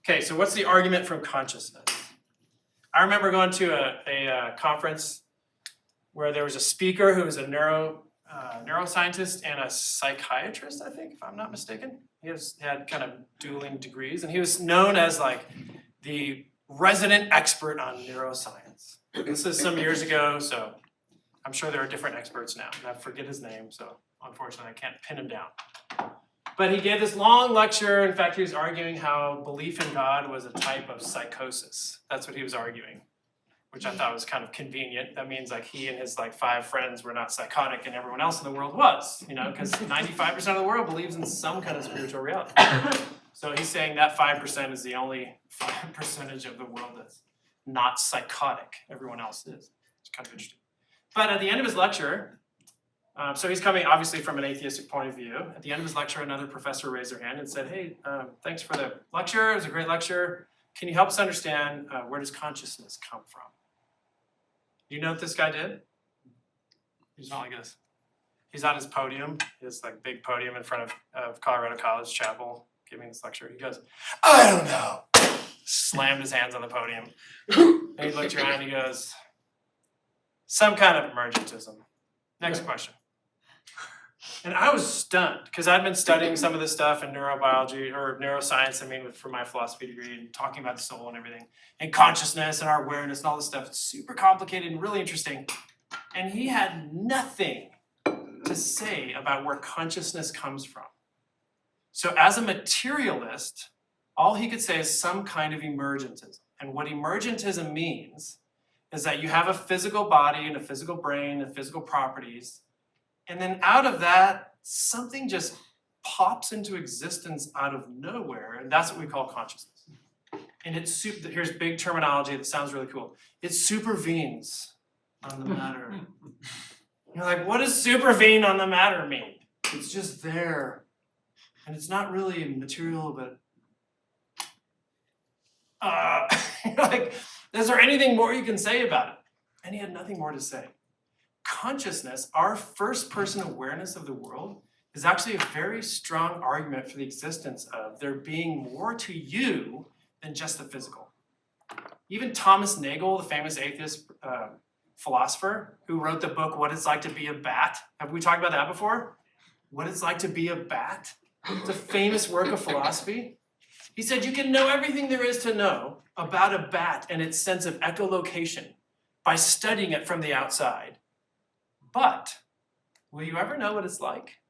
Okay, so what's the argument from consciousness? I remember going to a conference where there was a speaker who was a neuroscientist and a psychiatrist, I think, if I'm not mistaken. He had kind of dueling degrees, and he was known as like the resident expert on neuroscience. This is some years ago, so I'm sure there are different experts now, and I forget his name, so unfortunately I can't pin him down. But he gave this long lecture. In fact, he was arguing how belief in God was a type of psychosis. That's what he was arguing, which I thought was kind of convenient. That means like he and his like 5 friends were not psychotic and everyone else in the world was, you know, because 95% of the world believes in some kind of spiritual reality. So he's saying that 5% is the only 5% of the world that's not psychotic. Everyone else is. It's kind of interesting. But at the end of his lecture, so he's coming obviously from an atheistic point of view. At the end of his lecture, another professor raised their hand and said, hey, thanks for the lecture. It was a great lecture. Can you help us understand where does consciousness come from? Do you know what this guy did? He's not like this. He's on his podium, his like big podium in front of Colorado College Chapel, giving this lecture. He goes, I don't know. Slammed his hands on the podium. And he looked around and he goes, some kind of emergentism. Next question. And I was stunned because I'd been studying some of this stuff in neurobiology or neuroscience, for my philosophy degree and talking about the soul and everything, and consciousness and our awareness and all this stuff. It's super complicated and really interesting. And he had nothing to say about where consciousness comes from. So as a materialist, all he could say is some kind of emergentism. And what emergentism means is that you have a physical body and a physical brain and physical properties, and then out of that, something just pops into existence out of nowhere, and that's what we call consciousness. And here's big terminology that sounds really cool. It supervenes on the matter. You're like, what does supervene on the matter mean? It's just there, and it's not really material, but like, is there anything more you can say about it? And he had nothing more to say. Consciousness, our first-person awareness of the world, is actually a very strong argument for the existence of there being more to you than just the physical. Even Thomas Nagel, the famous atheist philosopher, who wrote the book What It's Like to Be a Bat. Have we talked about that before? What It's Like to Be a Bat? It's a famous work of philosophy. He said you can know everything there is to know about a bat and its sense of echolocation by studying it from the outside. But will you ever know what it's like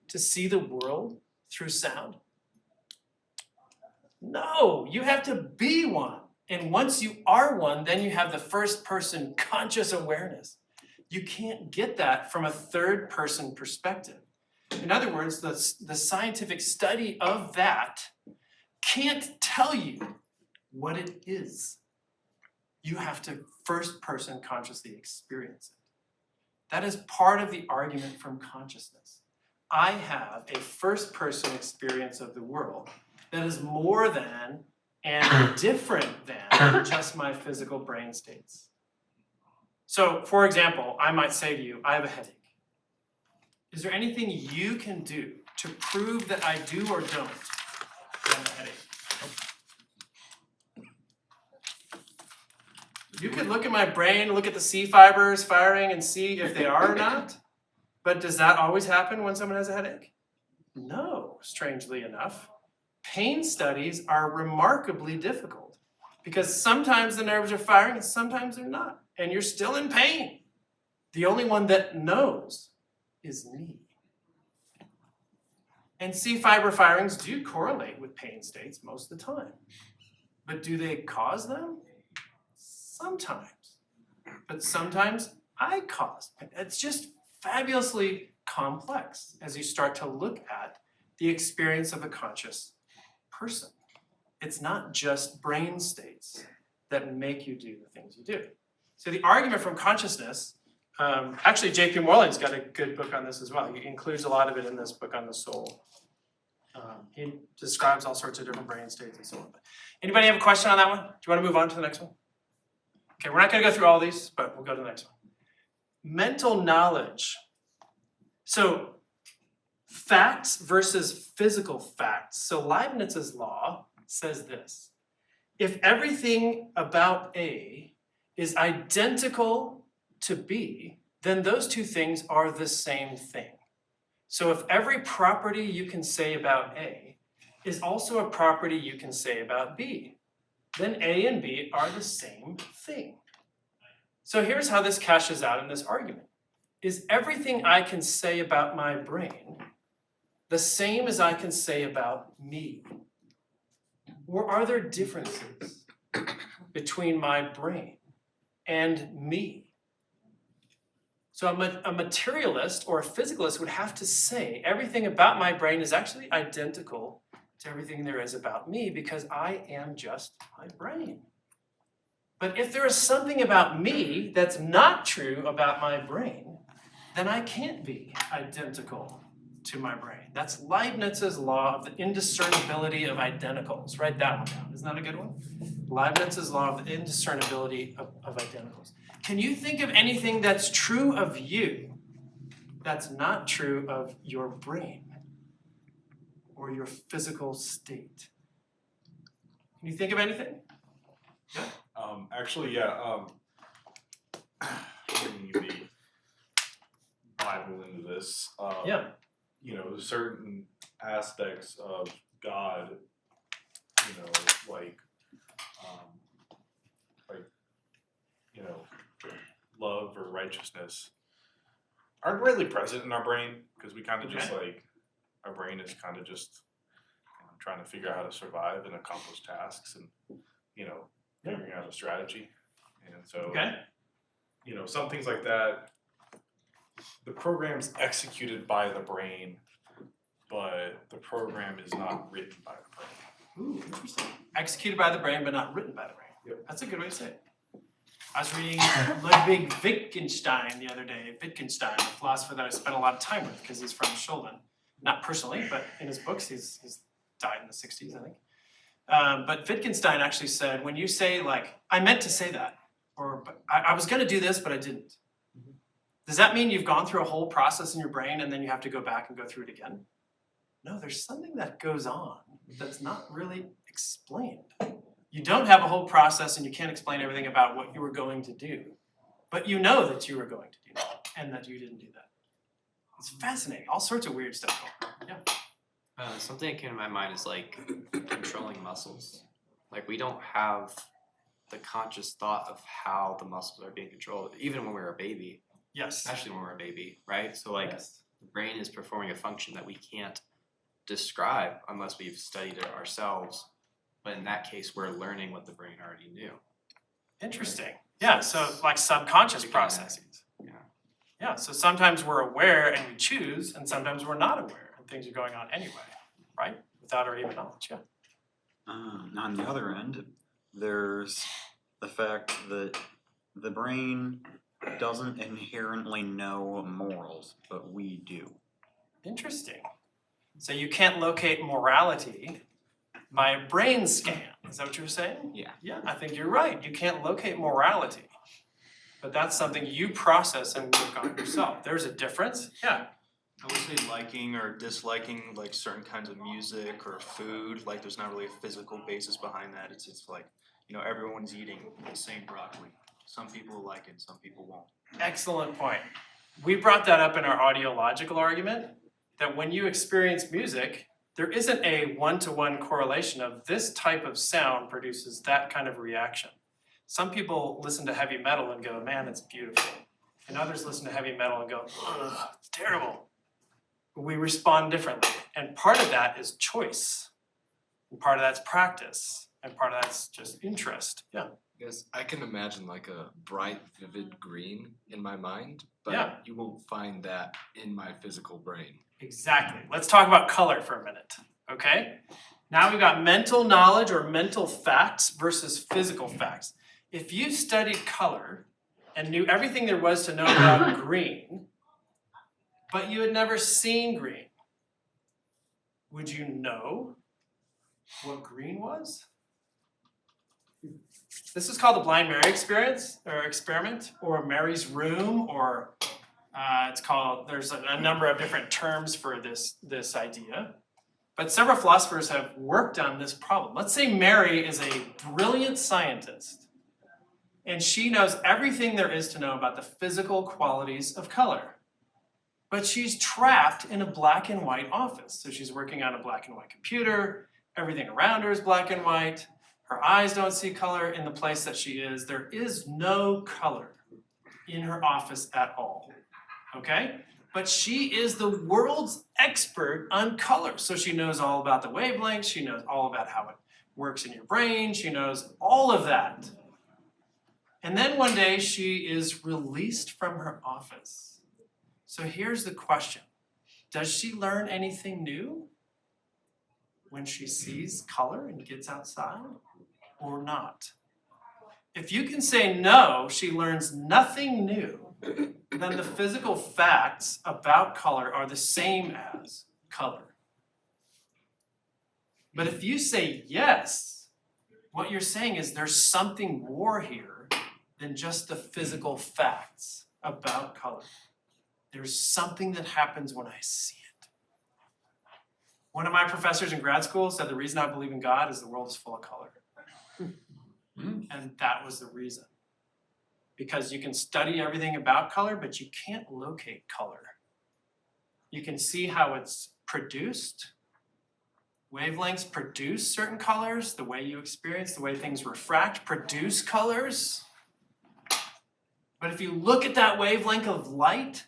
to see the world through sound? No, you have to be one. And once you are one, then you have the first person conscious awareness. You can't get that from a third person perspective. In other words, the scientific study of that can't tell you what it is. You have to first person consciously experience it. That is part of the argument from consciousness. I have a first person experience of the world that is more than and different than just my physical brain states. So, for example, I might say to you, I have a headache. Is there anything you can do to prove that I do or don't have a headache? You could look at my brain, look at the C fibers firing and see if they are or not. But does that always happen when someone has a headache? No, strangely enough. Pain studies are remarkably difficult because sometimes the nerves are firing and sometimes they're not, and you're still in pain. The only one that knows is me. And C fiber firings do correlate with pain states most of the time. But do they cause them? Sometimes. But sometimes I cause pain. It's just fabulously complex as you start to look at the experience of a conscious person. It's not just brain states that make you do the things you do. So the argument from consciousness, actually J.P. Moreland's got a good book on this as well. He includes a lot of it in this book on the soul. He describes all sorts of different brain states and so on. Anybody have a question on that one? Do you want to move on to the next one? Okay, we're not going to go through all these, but we'll go to the next one. Mental knowledge. So facts versus physical facts. So Leibniz's law says this: if everything about A is identical to B, then those two things are the same thing. So if every property you can say about A is also a property you can say about B, then A and B are the same thing. So here's how this cashes out in this argument. Is everything I can say about my brain the same as I can say about me? Or are there differences between my brain and me? So a materialist or a physicalist would have to say everything about my brain is actually identical to everything there is about me because I am just my brain. But if there is something about me that's not true about my brain, then I can't be identical to my brain. That's Leibniz's law of the indiscernibility of identicals. Write that one down. Isn't that a good one? Leibniz's law of the indiscernibility of identicals. Can you think of anything that's true of you that's not true of your brain or your physical state? Can you think of anything? Yeah. Actually, yeah, bringing the Bible into this, Yeah. you know, certain aspects of God, you know, like, you know, love or righteousness aren't really present in our brain because we kind of just like, our brain is kind of just trying to figure out how to survive and accomplish tasks and, you know, figuring out a strategy. And so, you know, some things like that, the program's executed by the brain, but the program is not written by the brain. Ooh, interesting. Executed by the brain, but not written by the brain. Yep. That's a good way to say it. I was reading Ludwig Wittgenstein the other day. Wittgenstein, a philosopher that I spent a lot of time with because he's from Schollen. Not personally, but in his books, he's died in the 60s, I think. But Wittgenstein actually said, when you say like, I meant to say that, or but I was gonna do this, but I didn't. Does that mean you've gone through a whole process in your brain and then you have to go back and go through it again? No, there's something that goes on that's not really explained. You don't have a whole process and you can't explain everything about what you were going to do, but you know that you were going to do that and that you didn't do that. It's fascinating, all sorts of weird stuff going on. Yeah. Something that came to my mind is like controlling muscles. Like we don't have the conscious thought of how the muscles are being controlled, even when we're a baby. Yes. Especially when we're a baby, right? So like the brain is performing a function that we can't describe unless we've studied it ourselves. But in that case, we're learning what the brain already knew. Interesting. Yeah, so like subconscious processes. Yeah. Yeah, so sometimes we're aware and we choose, and sometimes we're not aware and things are going on anyway, right? Without our even knowledge, yeah. On the other end, there's the fact that the brain doesn't inherently know morals, but we do. Interesting. So you can't locate morality by a brain scan. Is that what you were saying? Yeah. Yeah, I think you're right. You can't locate morality. But that's something you process and work on yourself. There's a difference. Yeah. I would say liking or disliking like certain kinds of music or food, like there's not really a physical basis behind that. It's like, you know, everyone's eating the same broccoli. Some people like it, some people won't. Excellent point. We brought that up in our audiological argument, that when you experience music, there isn't a one-to-one correlation of this type of sound produces that kind of reaction. Some people listen to heavy metal and go, man, it's beautiful. And others listen to heavy metal and go, ugh, it's terrible. We respond differently. And part of that is choice. And part of that's practice. And part of that's just interest. Yeah. Yes, I can imagine like a bright, vivid green in my mind, Yeah. but you won't find that in my physical brain. Exactly. Let's talk about color for a minute, okay? Now we've got mental knowledge or mental facts versus physical facts. If you studied color and knew everything there was to know about green, but you had never seen green, would you know what green was? This is called the blind Mary experience or experiment, or Mary's room, or it's called, there's a number of different terms for this idea. But several philosophers have worked on this problem. Let's say Mary is a brilliant scientist, and she knows everything there is to know about the physical qualities of color. But she's trapped in a black and white office. So she's working on a black and white computer, everything around her is black and white, her eyes don't see color in the place that she is. There is no color in her office at all, okay? But she is the world's expert on color. So she knows all about the wavelengths, she knows all about how it works in your brain, she knows all of that. And then one day she is released from her office. So here's the question. Does she learn anything new when she sees color and gets outside, or not? If you can say no, she learns nothing new, then the physical facts about color are the same as color. But if you say yes, what you're saying is there's something more here than just the physical facts about color. There's something that happens when I see it. One of my professors in grad school said the reason I believe in God is the world is full of color. And that was the reason. Because you can study everything about color, but you can't locate color. You can see how it's produced. Wavelengths produce certain colors, the way you experience, the way things refract, produce colors. But if you look at that wavelength of light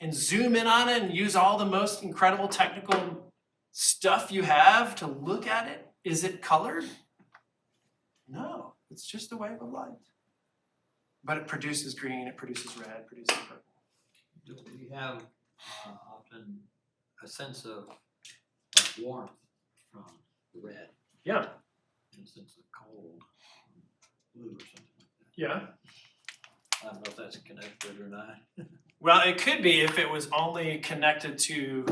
and zoom in on it and use all the most incredible technical stuff you have to look at it, is it colored? No, it's just a wave of light. But it produces green, it produces red, it produces purple. Do we have often a sense of like warmth from the red? Yeah. And a sense of cold, blue or something like that? Yeah. I don't know if that's connected or not. Well, it could be if it was only connected to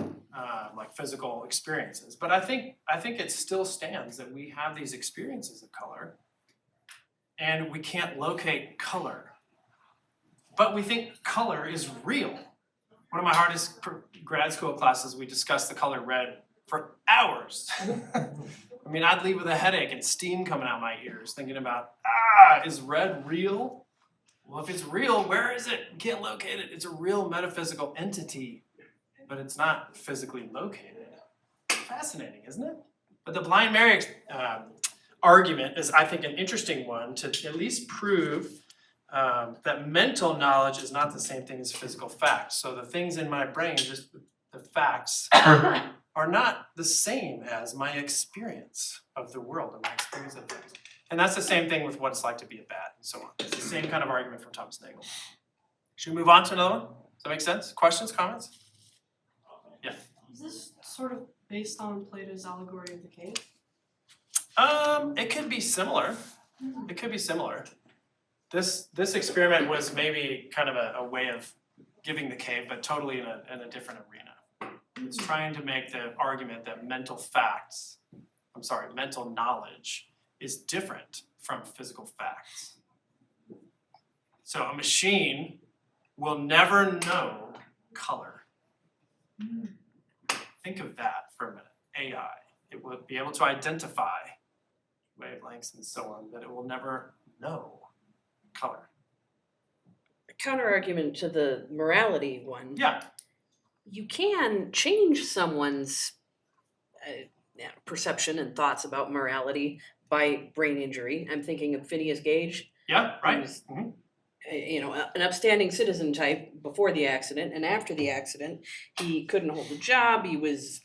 like physical experiences. But I think it still stands that we have these experiences of color and we can't locate color. But we think color is real. One of my hardest grad school classes, we discussed the color red for hours. I mean, I'd leave with a headache and steam coming out my ears thinking about, is red real? Well, if it's real, where is it? You can't locate it. It's a real metaphysical entity, but it's not physically located. Fascinating, isn't it? But the blind Mary argument is, I think, an interesting one to at least prove that mental knowledge is not the same thing as physical facts. So the things in my brain, just the facts, are not the same as my experience of the world and my experience of things. And that's the same thing with what it's like to be a bat and so on. It's the same kind of argument from Thomas Nagel. Should we move on to another one? Does that make sense? Questions, comments? Yeah. Is this sort of based on Plato's allegory of the cave? It could be similar. It could be similar. This experiment was maybe kind of a way of giving the cave, but totally in a different arena. It's trying to make the argument that mental knowledge is different from physical facts. So a machine will never know color. Think of that for a minute. AI. It will be able to identify wavelengths and so on, but it will never know color. It counter argument to the morality one. Yeah, You can change someone's perception and thoughts about morality by brain injury. I'm thinking of Phineas Gage. yeah, right. Who's, an upstanding citizen type before the accident, and after the accident, he couldn't hold a job. He was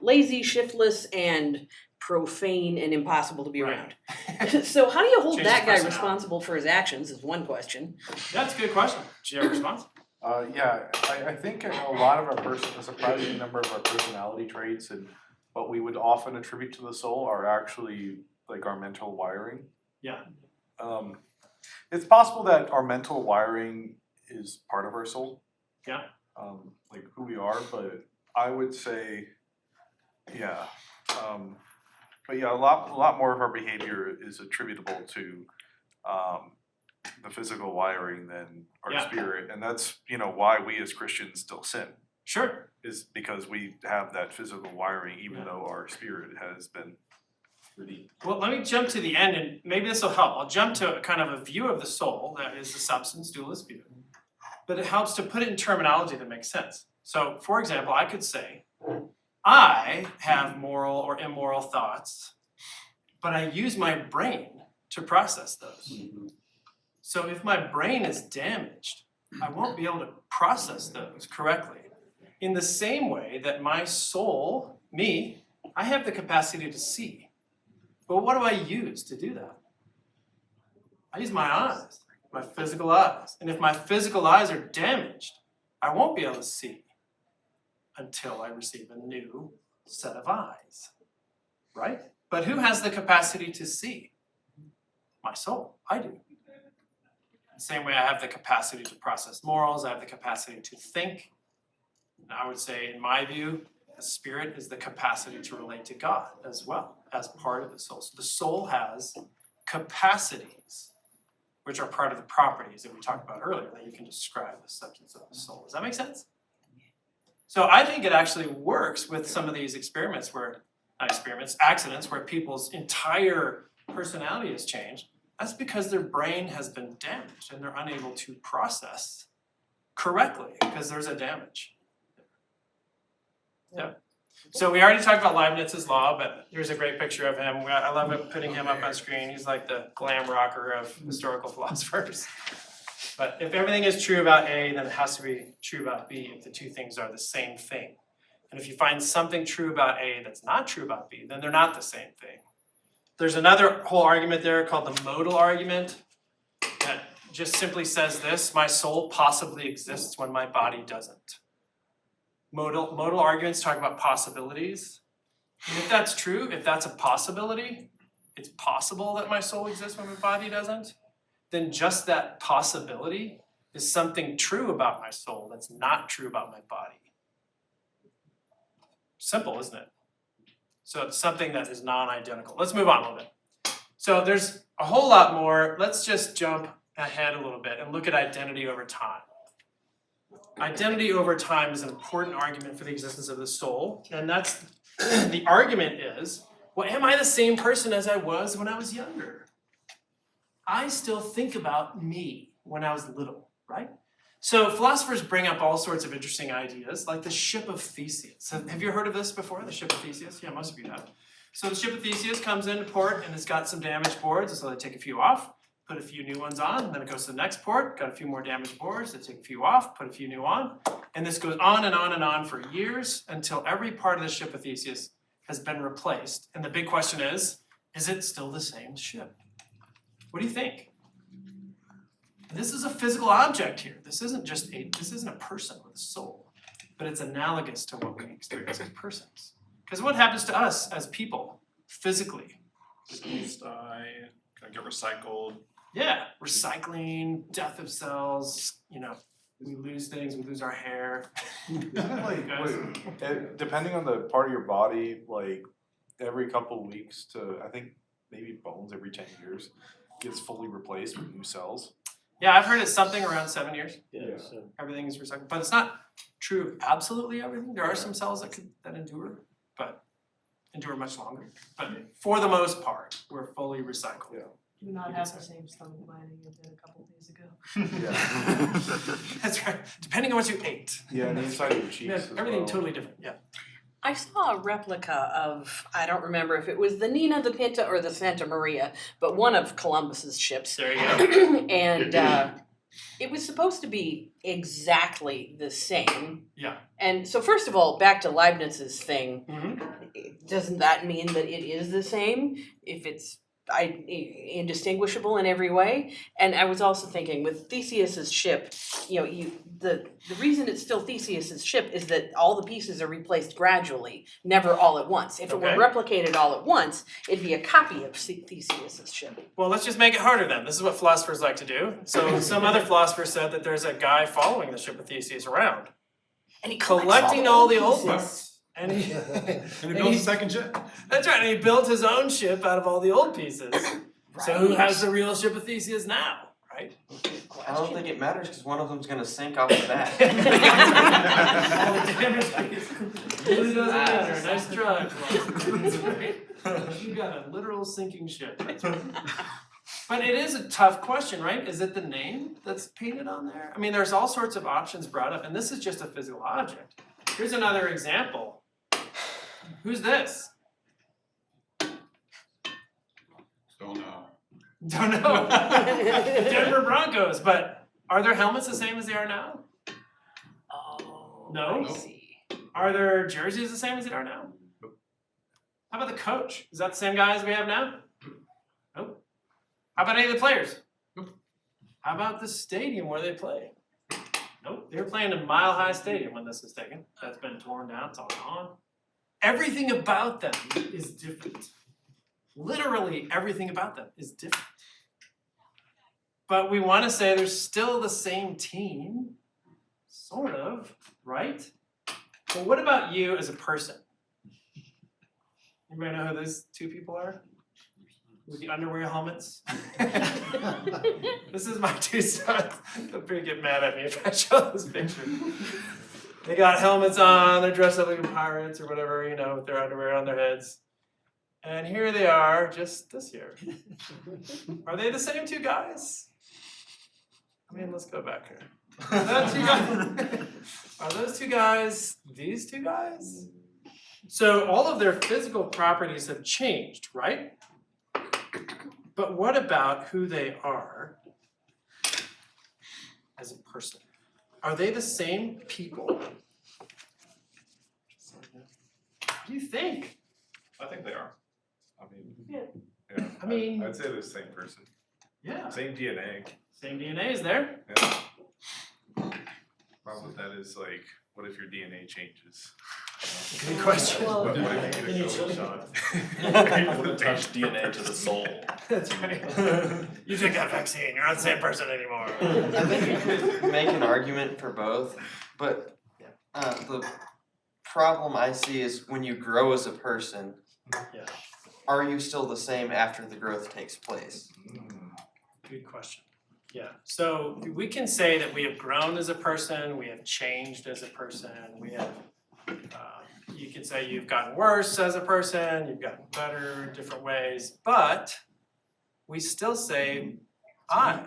lazy, shiftless, and profane and impossible to be Right. around. So how do you hold Change that his guy personality. responsible for his actions is one question. That's a good question. Do you have a response? Yeah, I think a lot of a surprising number of our personality traits and what we would often attribute to the soul are actually like our mental wiring. Yeah. It's possible that our mental wiring is part of our soul. Yeah. Like who we are, but I would say, yeah. But yeah, a lot more of our behavior is attributable to the physical wiring than our Yeah. spirit, and that's why we as Christians still sin. Sure. Is because we have that physical wiring, even though our spirit has been redeemed. Well, let me jump to the end, and maybe this will help. I'll jump to a kind of a view of the soul that is the substance dualist view, but it helps to put it in terminology that makes sense. So, for example, I could say, I have moral or immoral thoughts, but I use my brain to process those. So if my brain is damaged, I won't be able to process those correctly. In the same way that my soul, me, I have the capacity to see. But what do I use to do that? I use my eyes, my physical eyes. And if my physical eyes are damaged, I won't be able to see until I receive a new set of eyes, right? But who has the capacity to see? My soul, I do. The same way I have the capacity to process morals, I have the capacity to think. And I would say, in my view, the spirit is the capacity to relate to God as well, as part of the soul. So the soul has capacities, which are part of the properties that we talked about earlier, that you can describe the substance of the soul. Does that make sense? So I think it actually works with some of these accidents where people's entire personality has changed. That's because their brain has been damaged and they're unable to process correctly because there's a damage. Yeah. So we already talked about Leibniz's law, but here's a great picture of him. I love putting him up on screen. He's like the glam rocker of historical philosophers. But if everything is true about A, then it has to be true about B if the two things are the same thing. And if you find something true about A that's not true about B, then they're not the same thing. There's another whole argument there called the modal argument that just simply says this: my soul possibly exists when my body doesn't. Modal arguments talk about possibilities. And if that's true, if that's a possibility, it's possible that my soul exists when my body doesn't, then just that possibility is something true about my soul that's not true about my body. Simple, isn't it? So it's something that is non-identical. Let's move on a little bit. So there's a whole lot more. Let's just jump ahead a little bit and look at identity over time. Identity over time is an important argument for the existence of the soul. And that's, the argument is, well, am I the same person as I was when I was younger? I still think about me when I was little, right? So philosophers bring up all sorts of interesting ideas, like the ship of Theseus. Have you heard of this before, the ship of Theseus? Yeah, most of you have. So the ship of Theseus comes into port and it's got some damaged boards, so they take a few off, put a few new ones on, and then it goes to the next port, got a few more damaged boards, they take a few off, put a few new on, and this goes on and on and on for years until every part of the ship of Theseus has been replaced. And the big question is it still the same ship? What do you think? This is a physical object here. This isn't a person with a soul, but it's analogous to what we experience as persons. Because what happens to us as people, physically? Cells die, kind of get recycled. Yeah, recycling, death of cells, we lose things, we lose our hair. Isn't it like, depending on the part of your body, like every couple of weeks to, I think maybe bones every 10 years, gets fully replaced with new cells? Yeah, I've heard it's something around 7 years. Yeah. So everything is recycled, but it's not true of absolutely everything. There are some cells that endure, but endure much longer. But for the most part, we're fully recycled. Do not have the same stomach lining you did a couple days ago. That's right, depending on what you ate. Yeah, and the inside of your cheeks Yeah, as everything well. totally different, yeah. I saw a replica of, I don't remember if it was the Nina, the Pinta, or the Santa Maria, but one of Columbus's ships. There you go. And it was supposed to be exactly the same. Yeah. And so first of all, back to Leibniz's thing, Mm-hmm. doesn't that mean that it is the same if it's indistinguishable in every way? And I was also thinking with Theseus's ship, the reason it's still Theseus's ship is that all the pieces are replaced gradually, never all at once. If it were Okay. replicated all at once, it'd be a copy of Theseus's ship. Well, let's just make it harder then. This is what philosophers like to do. So some other philosopher said that there's a guy following the ship of Theseus around, And he collecting all the old pieces. parts. And he And he builds a second ship. That's right, and he built his own ship out of all the old pieces. So who has the real ship of Theseus now, right? I don't think it matters because one of them's gonna sink off the bat. All the damage piece. Really doesn't matter. Nice try, philosophers. You got a literal sinking ship. That's right. But it is a tough question, right? Is it the name that's painted on there? I mean, there's all sorts of options brought up, and this is just a physical object. Here's another example. Who's this? Don't know. Don't know. Denver Broncos, but are their helmets the same as they are now? Oh, No? I see. Are their jerseys the same as they are now? How about the coach? Is that the same guy as we have now? Nope. How about any of the players? How about the stadium where they play? Nope. They were playing in Mile High Stadium when this was taken. That's been torn down. It's all gone. Everything about them is different. Literally everything about them is different. But we want to say they're still the same team, sort of, right? But what about you as a person? Anybody know who those two people are? With the underwear helmets? This is my two sons. They'll pretty get mad at me if I show this picture. They got helmets on, they're dressed up like pirates or whatever, with their underwear on their heads. And here they are, just this year. Are they the same two guys? I mean, let's go back here. Are those two guys these two guys? So all of their physical properties have changed, right? But what about who they are as a person? Are they the same people? What do you think? I think they are. I mean, Yeah. yeah. I mean- I'd say they're the same person. Yeah. Same DNA. Same DNA is there. Yeah. Problem with that is like, what if your DNA changes? Good question. What if you get a COVID shot? What attach DNA to the soul? That's right. You took that vaccine, you're not the same person anymore. I think you could make an argument for both, but the problem I see is when you grow as a person, Yeah. are you still the same after the growth takes place? Good question. Yeah, so we can say that we have grown as a person, we have changed as a person, we have, you can say you've gotten worse as a person, you've gotten better in different ways, but we still say, I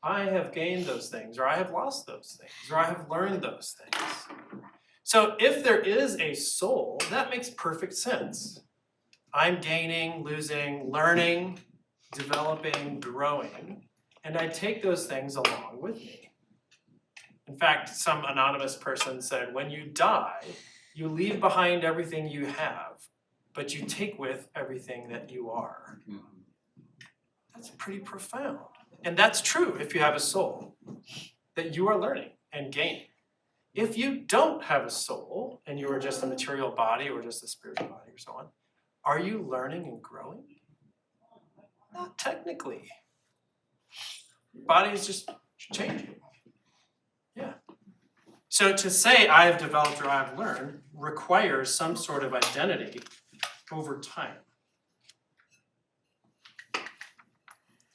have gained those things, or I have lost those things, or I have learned those things. So if there is a soul, that makes perfect sense. I'm gaining, losing, learning, developing, growing, and I take those things along with me. In fact, some anonymous person said, when you die, you leave behind everything you have, but you take with everything that you are. That's pretty profound. And that's true if you have a soul, that you are learning and gaining. If you don't have a soul, and you are just a material body or just a spiritual body or so on, are you learning and growing? Not technically. Your body is just changing. Yeah. So to say I have developed or I have learned requires some sort of identity over time.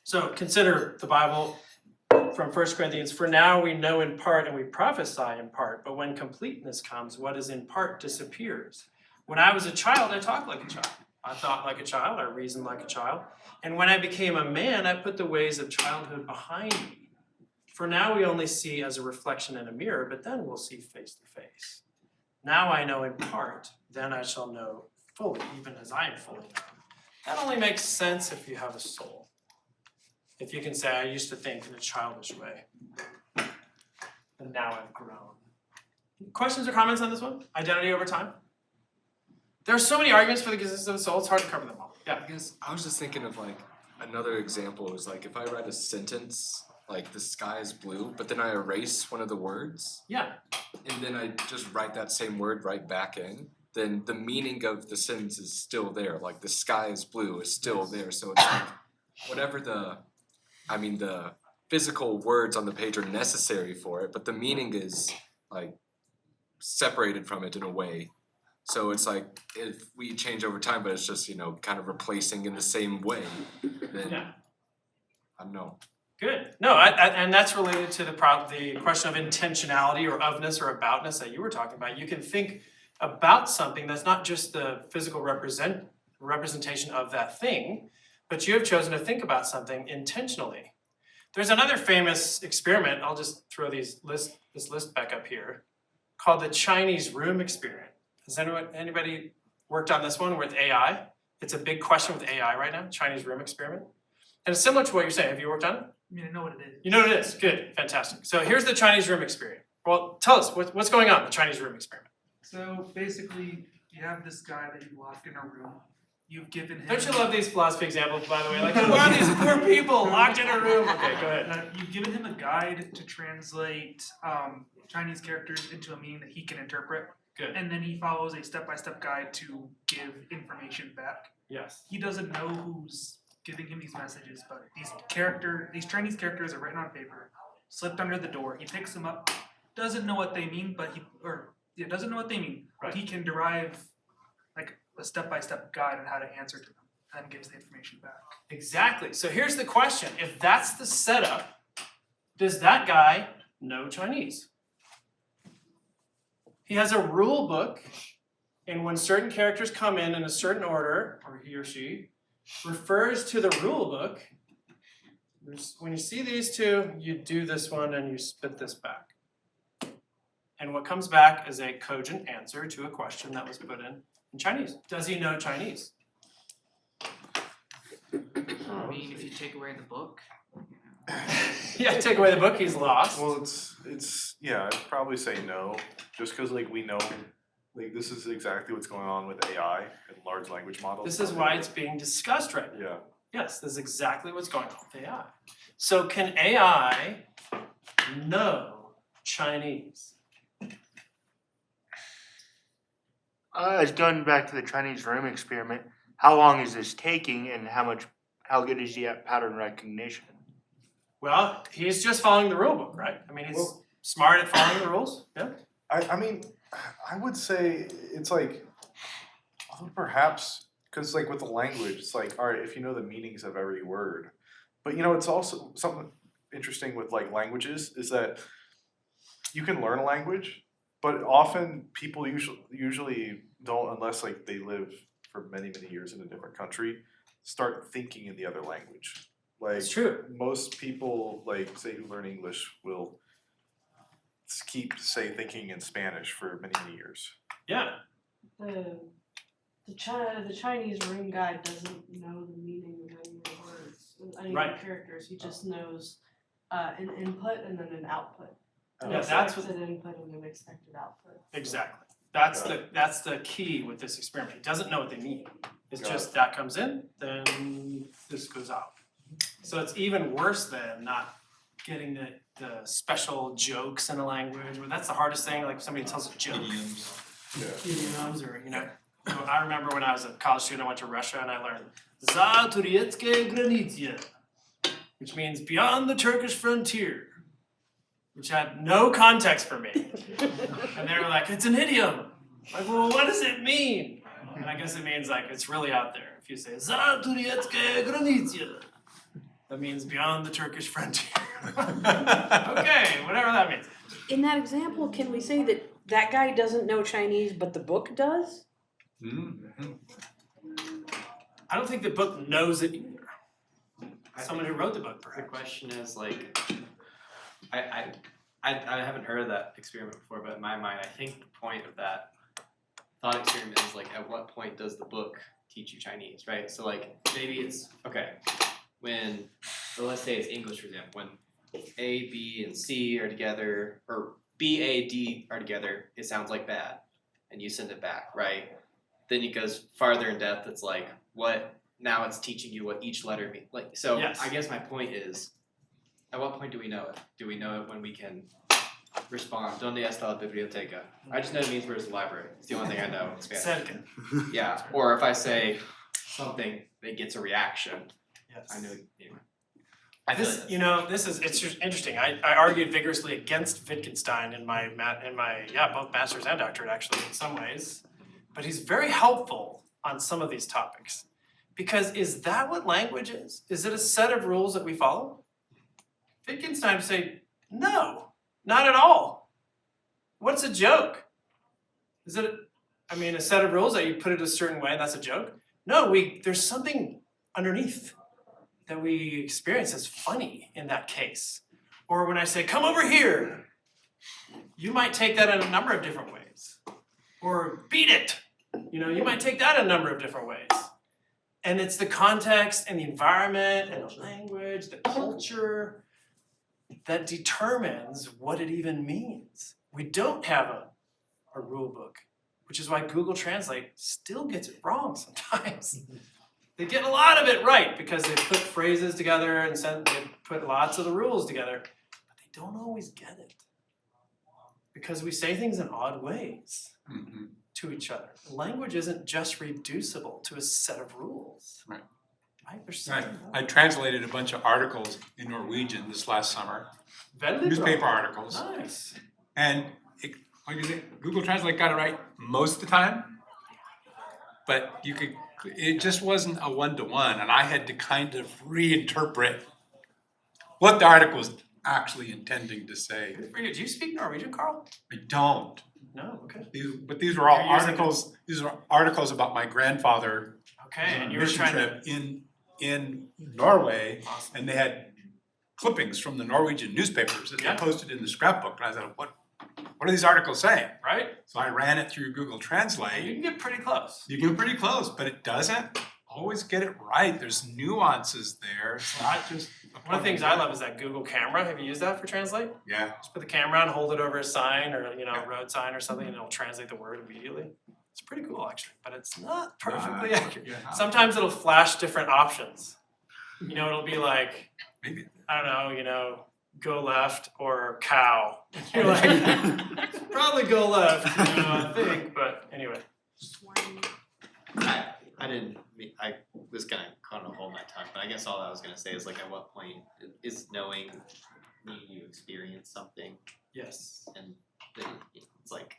So consider the Bible from 1 Corinthians, for now we know in part and we prophesy in part, but when completeness comes, what is in part disappears. When I was a child, I talked like a child. I thought like a child, I reasoned like a child. And when I became a man, I put the ways of childhood behind me. For now we only see as a reflection in a mirror, but then we'll see face to face. Now I know in part, then I shall know fully, even as I am fully known. That only makes sense if you have a soul. If you can say, I used to think in a childish way, and now I've grown. Questions or comments on this one? Identity over time? There are so many arguments for the existence of the soul, it's hard to cover them all. Yeah. I guess I was just thinking of like another example is like if I write a sentence like the sky is blue, but then I erase one of the words Yeah. and then I just write that same word right back in, then the meaning of the sentence is still there. Like the sky is blue is still there. So it's like whatever the physical words on the page are necessary for it, but the meaning is like separated from it in a way. So it's like if we change over time, but it's just, kind of replacing in the same way, then Yeah. I don't know. Good. No, and that's related to the question of intentionality or ofness or aboutness that you were talking about. You can think about something that's not just the physical representation of that thing, but you have chosen to think about something intentionally. There's another famous experiment, I'll just throw this list back up here, called the Chinese room experiment. Has anybody worked on this one with AI? It's a big question with AI right now, Chinese room experiment. And it's similar to what you're saying. Have you worked on it? I mean, I know what it is. You know what it is. Good. Fantastic. So here's the Chinese room experiment. Well, tell us, what's going on in the Chinese room experiment? So basically, you have this guy that you locked in a room. You've given him. Don't you love these philosophy examples, by the way? Like, who are these poor people locked in a room? Okay, go ahead. You've given him a guide to translate Chinese characters into a meaning that he can interpret. Good. And then he follows a step-by-step guide to give information back. Yes. He doesn't know who's giving him these messages, but these Chinese characters are written on paper, slipped under the door. He picks them up, doesn't know what they mean, but doesn't know what they mean. Right. But he can derive like a step-by-step guide on how to answer to them, and then gives the information back. Exactly. So here's the question. If that's the setup, does that guy know Chinese? He has a rule book, and when certain characters come in a certain order, or he or she, refers to the rule book. When you see these two, you do this one and you spit this back. And what comes back is a cogent answer to a question that was put in Chinese. Does he know Chinese? I mean, if you take away the book. Yeah, take away the book, he's lost. Well, yeah, I'd probably say no, just because like we know, like this is exactly what's going on with AI and large language models. This is why it's being discussed right now. Yeah. Yes, this is exactly what's going on with AI. So can AI know Chinese? Going back to the Chinese room experiment, how long is this taking and how good is he at pattern recognition? Well, he's just following the rule book, right? I mean, he's smart at following the rules, yeah? I mean, I would say it's like, perhaps, because like with the language, it's like, all right, if you know the meanings of every word. But it's also something interesting with like languages is that you can learn a language, but often people usually don't, unless like they live for many, many years in a different country, start thinking in the other language. Like, it's true. Most people, like, say who learn English will keep, say, thinking in Spanish for many, many years. Yeah. The Chinese room guide doesn't know the meaning of any of the words, any of Right. the characters. He just knows an input and then an output. An Yeah, that's expected input and an expected output. Exactly. That's the key with this experiment. He doesn't know what they mean. It's just that comes in, then this goes out. So it's even worse than not getting the special jokes in a language. Well, that's the hardest thing, like if somebody tells a joke. Idioms or, I remember when I was a college student, I went to Russia and I learned Za Turietske Granitsia, which means beyond the Turkish frontier, which had no context for me. And they were like, it's an idiom. Like, well, what does it mean? And I guess it means like it's really out there. If you say Za Turietske Granitsia, that means beyond the Turkish frontier. Okay, whatever that means. In that example, can we say that guy doesn't know Chinese, but the book does? I don't think the book knows it either. Someone who wrote the book, The perhaps. question is like, I haven't heard of that experiment before, but in my mind, I think the point of that thought experiment is like, at what point does the book teach you Chinese, right? So like, maybe it's, okay, so let's say it's English, for example, when A, B, and C are together, or B, A, D are together, it sounds like bad, and you send it back, right? Then it goes farther in depth, it's like, now it's teaching you what each letter means. Like, so Yes. I guess my point is, at what point do we know it? Do we know it when we can respond? Donde está la biblioteca? I just know it means where's the library. It's the only thing I know in Spanish. Cerca. Yeah, or if I say something that gets a reaction, Yes. I know, anyway. It's just interesting. I argued vigorously against Wittgenstein in my both master's and doctorate actually in some ways, but he's very helpful on some of these topics. Because is that what language is? Is it a set of rules that we follow? Wittgenstein would say, no, not at all. What's a joke? Is it, a set of rules that you put it a certain way and that's a joke? No, there's something underneath that we experience as funny in that case. Or when I say, come over here, you might take that in a number of different ways. Or beat it, you might take that in a number of different ways. And it's the context and the environment and the language, the culture that determines what it even means. We don't have a rule book, which is why Google Translate still gets it wrong sometimes. They get a lot of it right because they put phrases together and they put lots of the rules together, but they don't always get it. Because we say things in odd ways to each other. Language isn't just reducible to a set of rules. Right. There's Right. something more. I translated a bunch of articles in Norwegian this last summer, newspaper articles. Nice. And like you say, Google Translate got it right most of the time, but it just wasn't a one-to-one, and I had to kind of reinterpret what the article was actually intending to say. Good for you. Do you speak Norwegian, Carl? I don't. No, okay. These were all You're using articles. These are articles about my grandfather Okay, on and a you were mission trying trip to. in Norway, Awesome. and they had clippings from the Norwegian newspapers that Yeah. they posted in the scrapbook. And I said, what are these articles saying? Right? So I ran it through Google And Translate. you can get pretty close. You get pretty close, but it doesn't always get it right. There's nuances there. It's not just One of the things I love is that Google camera. Have you used that for Translate? Yeah. Just put the camera on, hold it over a sign or a road sign or something, and it'll translate the word immediately. It's pretty cool actually, but it's not perfectly accurate. Yeah. Sometimes it'll flash different options. It'll be like, Maybe. I don't know, go left or cow. You're like, probably go left, I think, but anyway. I was gonna kind of hold my tongue, but I guess all I was gonna say is like, at what point is knowing mean you experience something, Yes. and then it's like,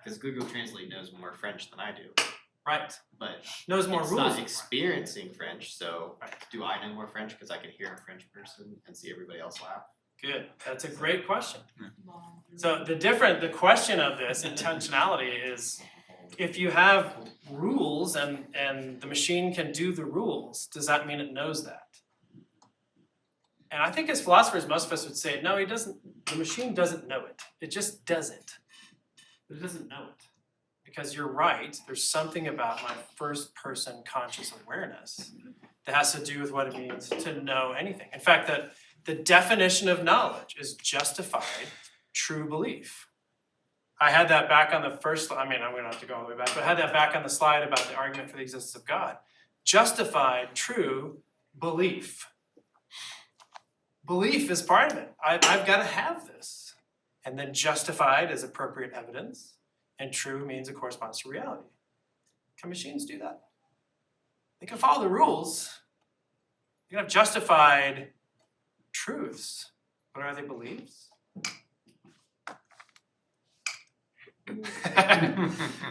because Google Translate knows more French than I do, Right. but Knows more it's rules. not experiencing French, so Right. do I know more French because I can hear a French person and see everybody else laugh? Good. That's a great question. So the question of this intentionality is, if you have rules and the machine can do the rules, does that mean it knows that? And I think as philosophers, most of us would say, no, the machine doesn't know it. It just does it. But it doesn't know it. Because you're right, there's something about my first person conscious awareness that has to do with what it means to know anything. In fact, that the definition of knowledge is justified true belief. I had that back on the first, I'm gonna have to go all the way back, but I had that back on the slide about the argument for the existence of God. Justified true belief. Belief is part of it. I've gotta have this. And then justified is appropriate evidence, and true means it corresponds to reality. Can machines do that? They can follow the rules. They can have justified truths, but are they beliefs?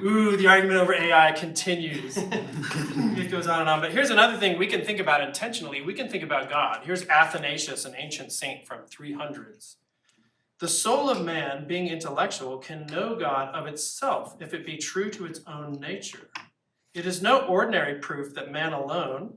Ooh, the argument over AI continues. It goes on and on. But here's another thing we can think about intentionally. We can think about God. Here's Athanasius, an ancient saint from 300s. The soul of man, being intellectual, can know God of itself if it be true to its own nature. It is no ordinary proof that man alone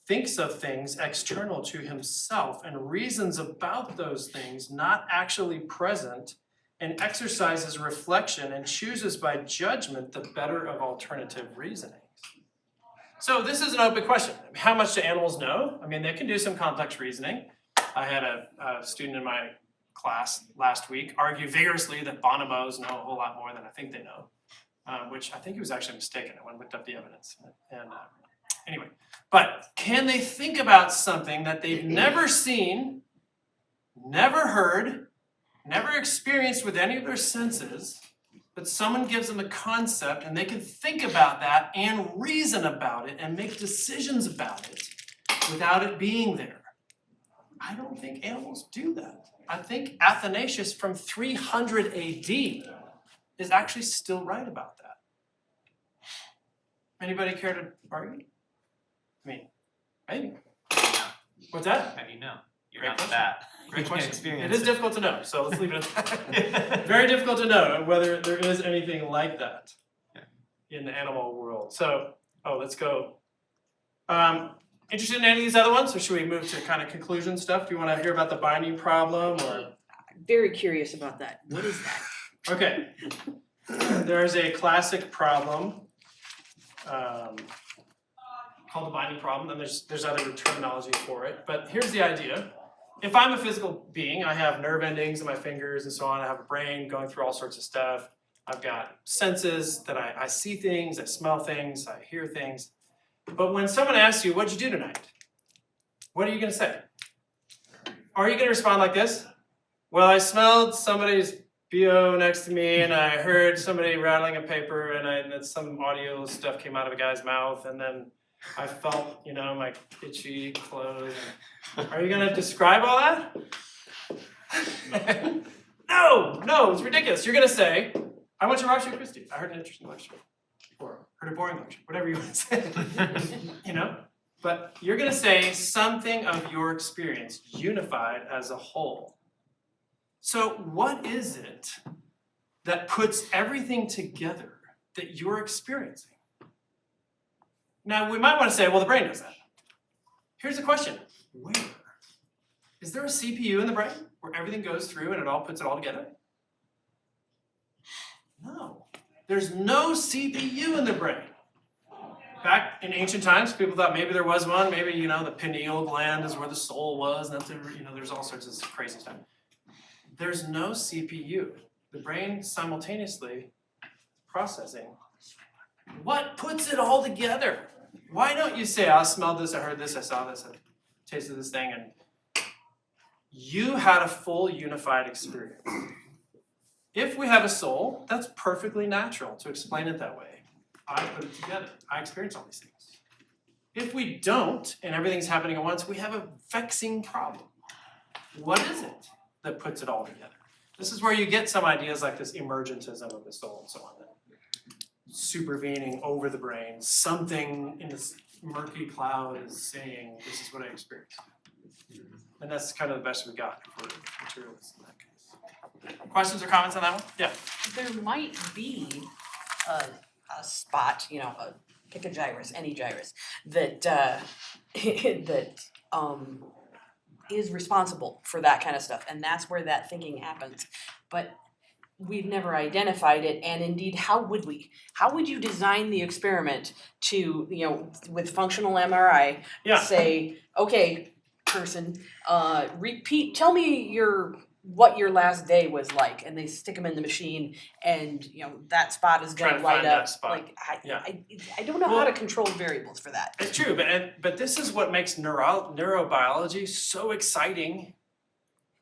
thinks of things external to himself and reasons about those things not actually present, and exercises reflection and chooses by judgment the better of alternative reasonings. So this is an open question. How much do animals know? I mean, they can do some complex reasoning. I had a student in my class last week argue vigorously that bonobos know a whole lot more than I think they know, which I think he was actually mistaken. I went and looked up the evidence. And anyway, but can they think about something that they've never seen, never heard, never experienced with any of their senses, but someone gives them a concept and they can think about that and reason about it and make decisions about it without it being there? I don't think animals do that. I think Athanasius from 300 AD is actually still right about that. Anybody care to argue? I mean, maybe. What's that? How do you know? You're Great not question. that. Great You can't question. experience It is difficult to know, so let's leave it at that. Very difficult to know whether there is anything like that in the animal world. So, let's go. Interested in any of these other ones, or should we move to kind of conclusion stuff? Do you want to hear about the binding problem, or? I'm very curious about that. What is that? Okay. There's a classic problem called the binding problem, and there's other terminology for it. But here's the idea. If I'm a physical being, I have nerve endings in my fingers and so on. I have a brain going through all sorts of stuff. I've got senses that I see things, I smell things, I hear things. But when someone asks you, what'd you do tonight? What are you gonna say? Are you gonna respond like this? Well, I smelled somebody's BO next to me, and I heard somebody rattling a paper, and then some audio stuff came out of a guy's mouth, and then I felt, my itchy clothes. Are you gonna describe all that? No, it's ridiculous. You're gonna say, I went to Rock Christie. I heard an interesting lecture. Or heard a boring lecture, whatever you want to say. But you're gonna say something of your experience, unified as a whole. So what is it that puts everything together that you're experiencing? Now, we might want to say, well, the brain does that. Here's the question. Where? Is there a CPU in the brain where everything goes through and it all puts it all together? No. There's no CPU in the brain. Back in ancient times, people thought maybe there was one. Maybe, the pineal gland is where the soul was. And that's, there's all sorts of crazy stuff. There's no CPU. The brain simultaneously processing. What puts it all together? Why don't you say, I smelled this, I heard this, I saw this, I tasted this thing, and you had a full unified experience. If we have a soul, that's perfectly natural to explain it that way. I put it together. I experience all these things. If we don't, and everything's happening at once, we have a vexing problem. What is it that puts it all together? This is where you get some ideas like this emergentism of the soul and so on. Supervening over the brain, something in this murky cloud is saying, this is what I experienced. And that's kind of the best we got for materialists in that case. Questions or comments on that one? Yeah. There might be a spot, pick a gyrus, any gyrus, that is responsible for that kind of stuff, and that's where that thinking happens. But we've never identified it, and indeed, how would we? How would you design the experiment to, with functional MRI, say, okay, person, tell me what your last day was like, and they stick them in the machine, and that spot is Try gonna to light find up. that spot. I don't know how to control variables for that. It's true, but this is what makes neurobiology so exciting,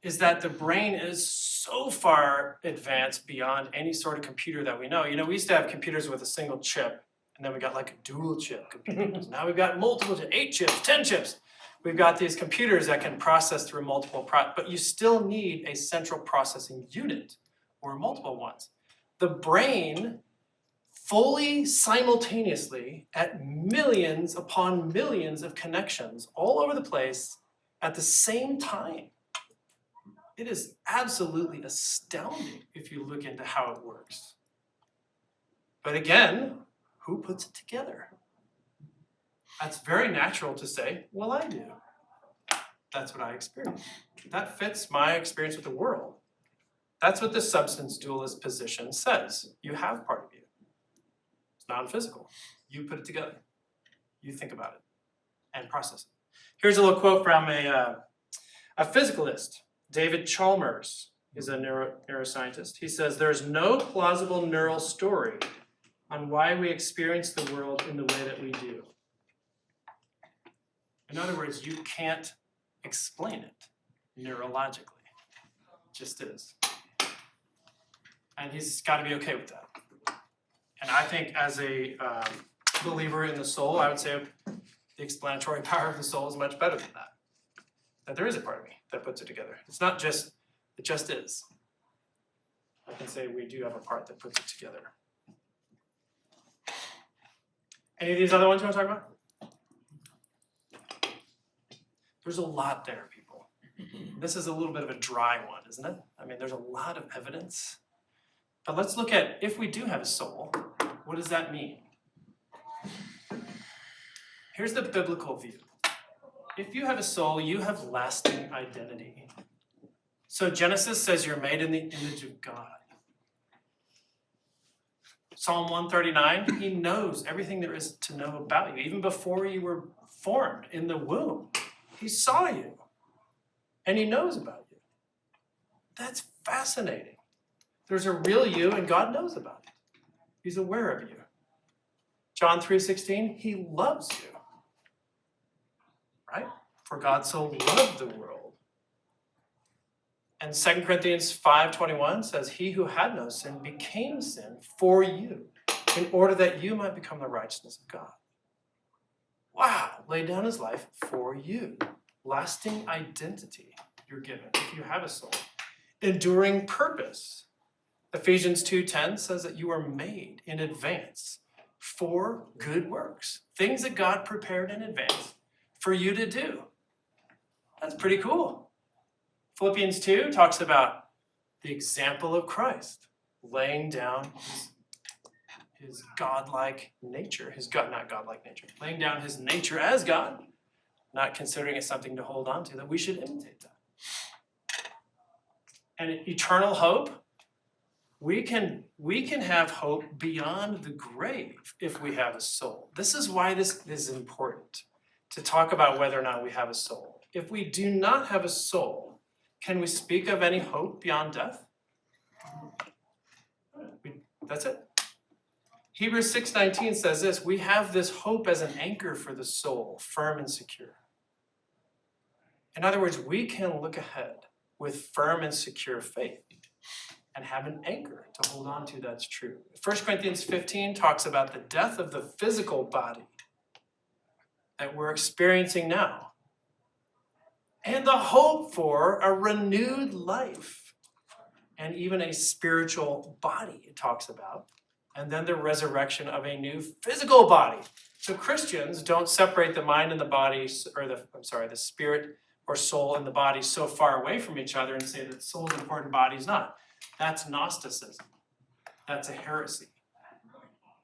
is that the brain is so far advanced beyond any sort of computer that we know. We used to have computers with a single chip, and then we got like a dual chip computers. Now we've got multiple chips, 8 chips, 10 chips. We've got these computers that can process through multiple but you still need a central processing unit or multiple ones. The brain fully simultaneously at millions upon millions of connections all over the place at the same time. It is absolutely astounding if you look into how it works. But again, Who puts it together? That's very natural to say, well, I do. That's what I experience. That fits my experience with the world. That's what the substance dualist position says. You have part of you. It's non-physical. You put it together. You think about it and process it. Here's a little quote from a physicalist, David Chalmers, is a neuroscientist. He says, "There's no plausible neural story on why we experience the world in the way that we do." In other words, you can't explain it neurologically. It just is. And he's got to be okay with that. And I think as a believer in the soul, I would say the explanatory power of the soul is much better than that. That there is a part of me that puts it together. It's not just, it just is. I can say we do have a part that puts it together. Any of these other ones you want to talk about? There's a lot there, people. This is a little bit of a dry one, isn't it? I mean, there's a lot of evidence. But let's look at, if we do have a soul, what does that mean? Here's the biblical view. If you have a soul, you have lasting identity. So Genesis says you're made in the image of God. Psalm 139, he knows everything there is to know about you. Even before you were formed in the womb, he saw you. And he knows about you. That's fascinating. There's a real you and God knows about it. He's aware of you. John 3:16, he loves you. Right? For God so loved the world. And 2 Corinthians 5:21 says, he who had no sin became sin for you, in order that you might become the righteousness of God. Wow, laid down his life for you. Lasting identity you're given if you have a soul. Enduring purpose. Ephesians 2:10 says that you are made in advance for good works. Things that God prepared in advance for you to do. That's pretty cool. Philippians 2 talks about the example of Christ, laying down his godlike nature, laying down his nature as God, not considering it something to hold on to, that we should imitate that. And eternal hope, we can have hope beyond the grave if we have a soul. This is why this is important, to talk about whether or not we have a soul. If we do not have a soul, can we speak of any hope beyond death? That's it. Hebrews 6:19 says this, we have this hope as an anchor for the soul, firm and secure. In other words, we can look ahead with firm and secure faith and have an anchor to hold on to that's true. 1 Corinthians 15 talks about the death of the physical body that we're experiencing now, and the hope for a renewed life and even a spiritual body it talks about, and then the resurrection of a new physical body. So Christians don't separate the mind and the body, or the spirit or soul and the body so far away from each other and say that soul is important, body is not. That's Gnosticism. That's a heresy.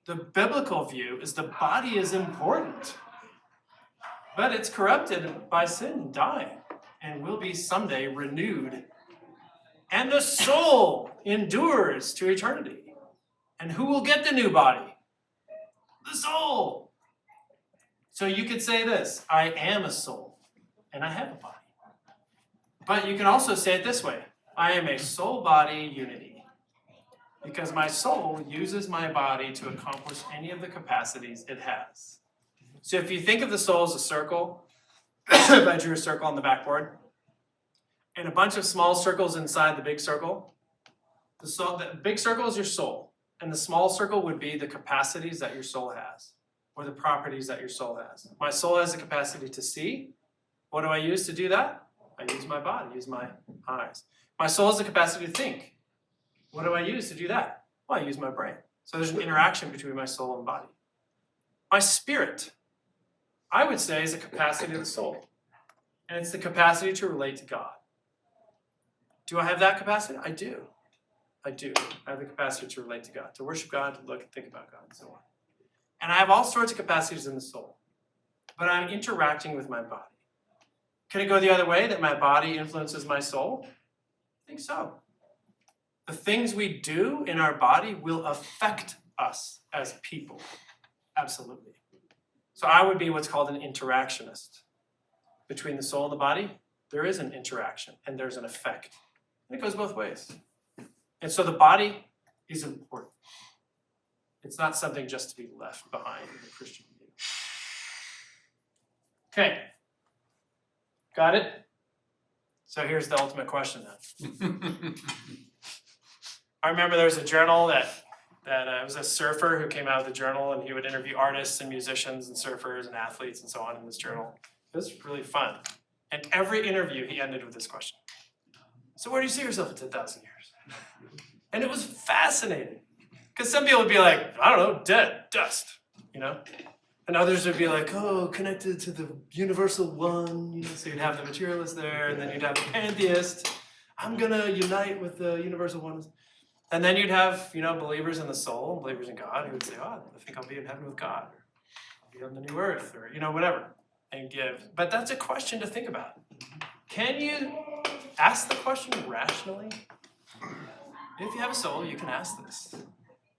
The biblical view is the body is important, but it's corrupted by sin and dying, and will be someday renewed. And the soul endures to eternity. And who will get the new body? The soul. So you could say this, I am a soul, and I have a body. But you can also say it this way, I am a soul-body unity, because my soul uses my body to accomplish any of the capacities it has. So if you think of the soul as a circle, if I drew a circle on the backboard, and a bunch of small circles inside the big circle, the big circle is your soul, and the small circle would be the capacities that your soul has, or the properties that your soul has. My soul has the capacity to see. What do I use to do that? I use my body, use my eyes. My soul has the capacity to think. What do I use to do that? Well, I use my brain. So there's an interaction between my soul and body. My spirit, I would say, is a capacity of the soul. And it's the capacity to relate to God. Do I have that capacity? I do. I have the capacity to relate to God, to worship God, to look and think about God, and so on. And I have all sorts of capacities in the soul, but I'm interacting with my body. Can it go the other way, that my body influences my soul? I think so. The things we do in our body will affect us as people, absolutely. So I would be what's called an interactionist. Between the soul and the body, there is an interaction and there's an effect. And it goes both ways. And so the body is important. It's not something just to be left behind in the Christian view. Okay. Got it? So here's the ultimate question then. I remember there was a journal that it was a surfer who came out with the journal, and he would interview artists and musicians and surfers and athletes and so on in this journal. It was really fun. And every interview he ended with this question. So where do you see yourself in 10,000 years? And it was fascinating. Because some people would be like, I don't know, dead, dust, you know? And others would be like, oh, connected to the universal one, you know? So you'd have the materialist there, and then you'd have the pantheist. I'm gonna unite with the universal one. And then you'd have, you know, believers in the soul, believers in God, who would say, oh, I think I'll be in heaven with God, or I'll be on the new earth, or, you know, whatever, and give. But that's a question to think about. Can you ask the question rationally? If you have a soul, you can ask this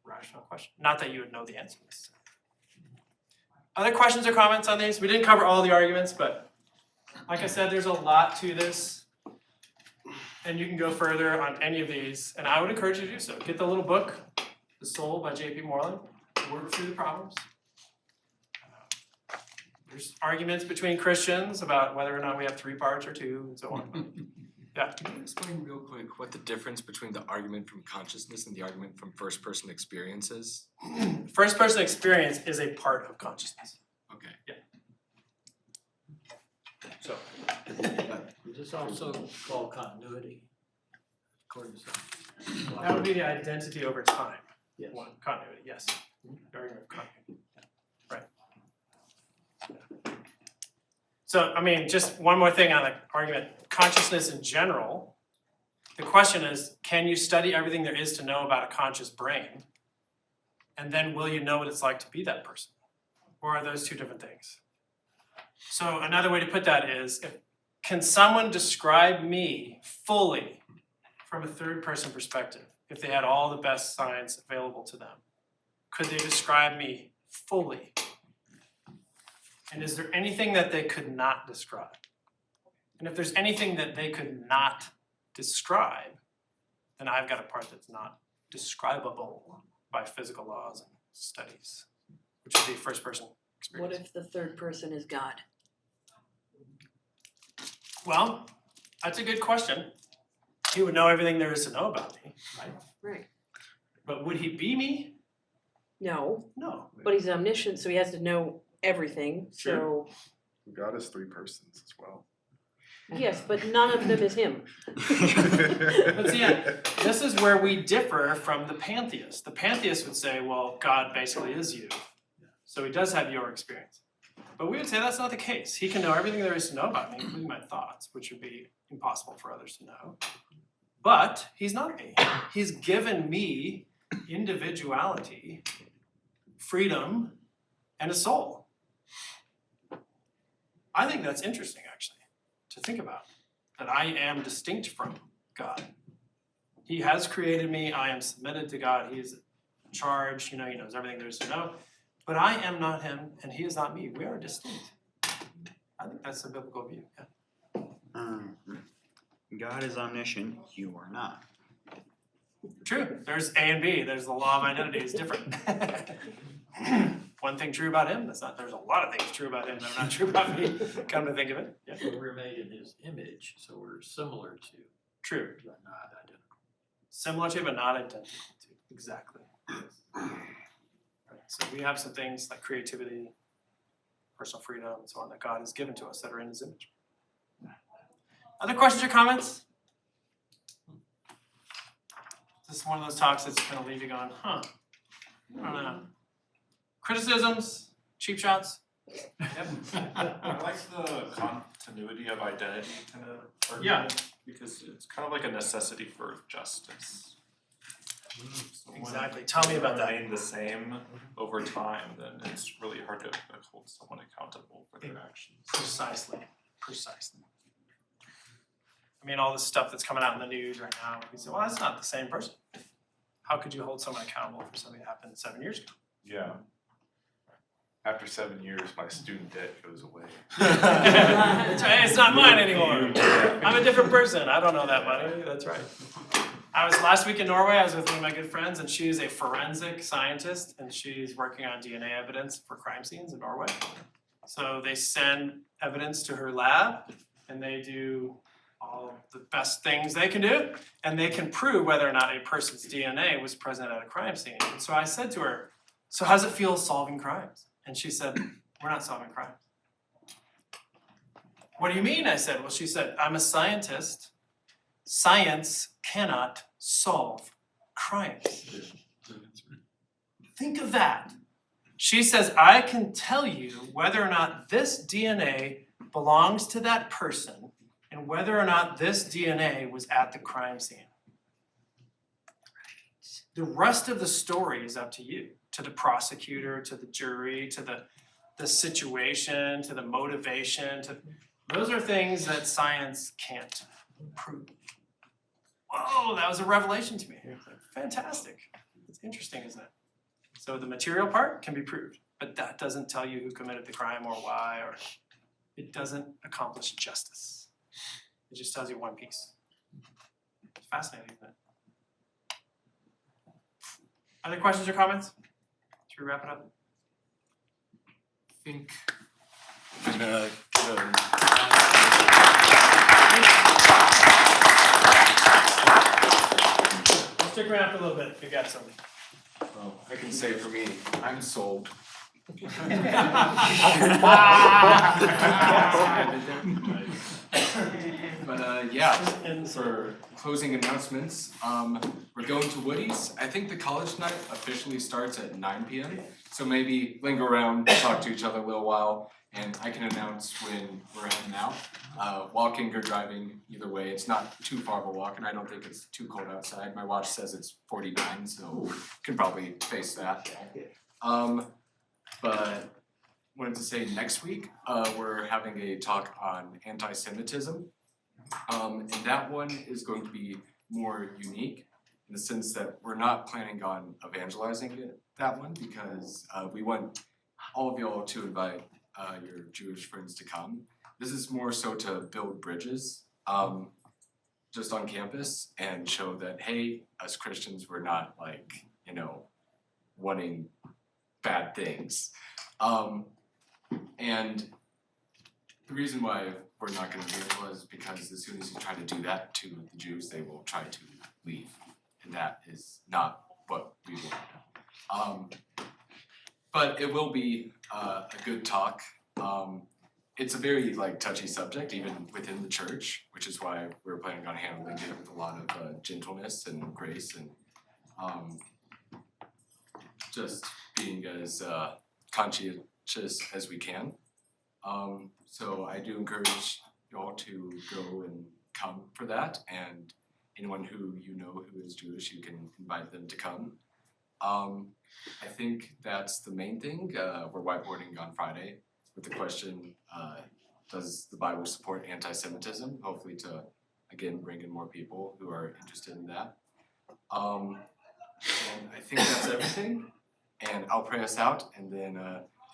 rational question. Not that you would know the answer to this. Other questions or comments on these? We didn't cover all the arguments, but like I said, there's a lot to this. And you can go further on any of these, and I would encourage you to do so. Get the little book, The Soul by J.P. Moreland. Work through the problems. There's arguments between Christians about whether or not we have 3 parts or 2, and so on. Yeah. Can you explain real quick what the difference between the argument from consciousness and the argument from first-person experience is? First-person experience is a part of consciousness. Okay. Yeah. So. Is this also called continuity? According to some. That would be the identity over time. Yes. One, continuity, yes. The argument of continuity. Right. So, I mean, just one more thing on the argument. Consciousness in general, the question is, can you study everything there is to know about a conscious brain? And then will you know what it's like to be that person? Or are those 2 different things? So another way to put that is, can someone describe me fully from a third-person perspective, if they had all the best science available to them? Could they describe me fully? And is there anything that they could not describe? And if there's anything that they could not describe, then I've got a part that's not describable by physical laws and studies, which would be first-person experience. What if the third person is God? Well, that's a good question. He would know everything there is to know about me, right? Right. But would he be me? No, No. but he's omniscient, so he has to know everything, so, God is 3 persons as well. yes, but none of them is him. But see, this is where we differ from the pantheist. The pantheist would say, well, God basically is you. So he does have your experience. But we would say that's not the case. He can know everything there is to know about me, including my thoughts, which would be impossible for others to know. But he's not me. He's given me individuality, freedom, and a soul. I think that's interesting, actually, to think about, that I am distinct from God. He has created me, I am submitted to God, he is in charge, you know, he knows everything there is to know. But I am not him, and he is not me. We are distinct. I think that's the biblical view, yeah. God is omniscient, you are not. True, there's A and B, there's the law of identity is different. One thing true about him, there's a lot of things true about him that are not true about me, come to think of it. Yeah. So we're made in his image, so we're similar to, True. but not identical. Similar to, but not identical to, exactly. Right. So we have some things like creativity, personal freedom, and so on that God has given to us that are in his image. Other questions or comments? This is one of those talks that's gonna leave you going, huh, I don't know. Criticisms, cheap shots? Yep. I like the continuity of identity kind of argument, because it's kind of like a necessity for justice. Exactly. Tell me about that. Remain the same over time, then it's really hard to hold someone accountable for their actions. Precisely. I mean, all this stuff that's coming out in the news right now, we say, well, that's not the same person. How could you hold someone accountable for something that happened 7 years ago? Yeah. After 7 years, my student debt goes away. That's right, it's not mine anymore. I'm a different person, I don't know that money, that's right. I was last week in Norway, I was with one of my good friends, and she's a forensic scientist, and she's working on DNA evidence for crime scenes in Norway. So they send evidence to her lab, and they do all the best things they can do, and they can prove whether or not a person's DNA was present at a crime scene. And so I said to her, so how's it feel solving crimes? And she said, we're not solving crimes. What do you mean? I said, well, she said, I'm a scientist. Science cannot solve crimes. Think of that. She says, I can tell you whether or not this DNA belongs to that person and whether or not this DNA was at the crime scene. The rest of the story is up to you, to the prosecutor, to the jury, to the situation, to the motivation. Those are things that science can't prove. Whoa, that was a revelation to me. Fantastic. It's interesting, isn't it? So the material part can be proved, but that doesn't tell you who committed the crime or why, or it doesn't accomplish justice. It just tells you one piece. It's fascinating, isn't it? Other questions or comments? Should we wrap it up? I think We'll stick around for a little bit if you got something. well, I can say for me, I'm sold. But yeah, for closing announcements, we're going to Woody's. I think the college night officially starts at 9 p.m. So maybe linger around, talk to each other a little while, and I can announce when we're heading out. Walking or driving, either way, it's not too far of a walk, and I don't think it's too cold outside. My watch says it's 49, so can probably face that. But wanted to say next week, we're having a talk on anti-Semitism. And that one is going to be more unique in the sense that we're not planning on evangelizing that one because we want all of y'all to invite your Jewish friends to come. This is more so to build bridges just on campus and show that, hey, us Christians, we're not like, wanting bad things. And the reason why we're not going to evangelize is because as soon as you try to do that to the Jews, they will try to leave. And that is not what we want. But it will be a good talk. It's a very touchy subject, even within the church, which is why we're planning on handling it with a lot of gentleness and grace and just being as conscientious as we can. So I do encourage y'all to go and come for that, and anyone who who is Jewish, you can invite them to come. I think that's the main thing. We're whiteboarding on Friday with the question, does the Bible support anti-Semitism? Hopefully to, again, bring in more people who are interested in that. And I think that's everything. And I'll pray us out, and then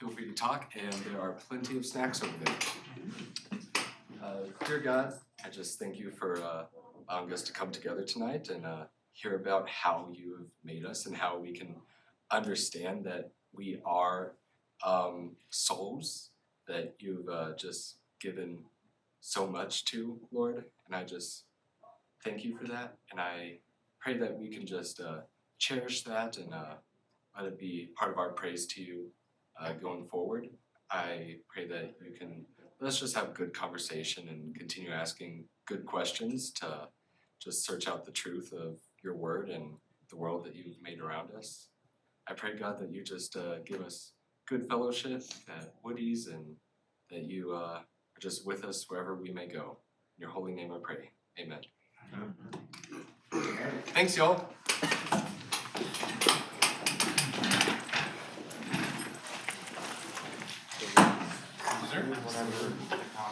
feel free to talk, and there are plenty of snacks over there. Dear God, I just thank you for allowing us to come together tonight and hear about how you have made us and how we can understand that we are souls that you've just given so much to, Lord. And I just thank you for that. And I pray that we can just cherish that and let it be part of our praise to you going forward. I pray that you can, let's just have good conversation and continue asking good questions to just search out the truth of your word and the world that you've made around us. I pray, God, that you just give us good fellowship at Woody's and that you are just with us wherever we may go. In your holy name I pray. Amen. Thanks, y'all.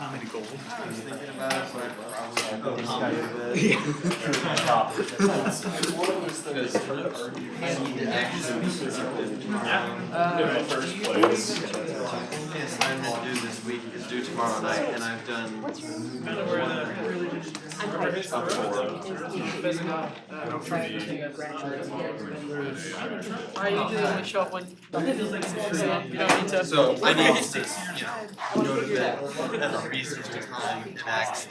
comedy gold. I was thinking about it, but probably I need to actually be physically tomorrow. The assignment due this week is due tomorrow night, and I've done Kind of where the up four. I usually only show up when you don't need to. So I need to, go to bed at a reasonable time and act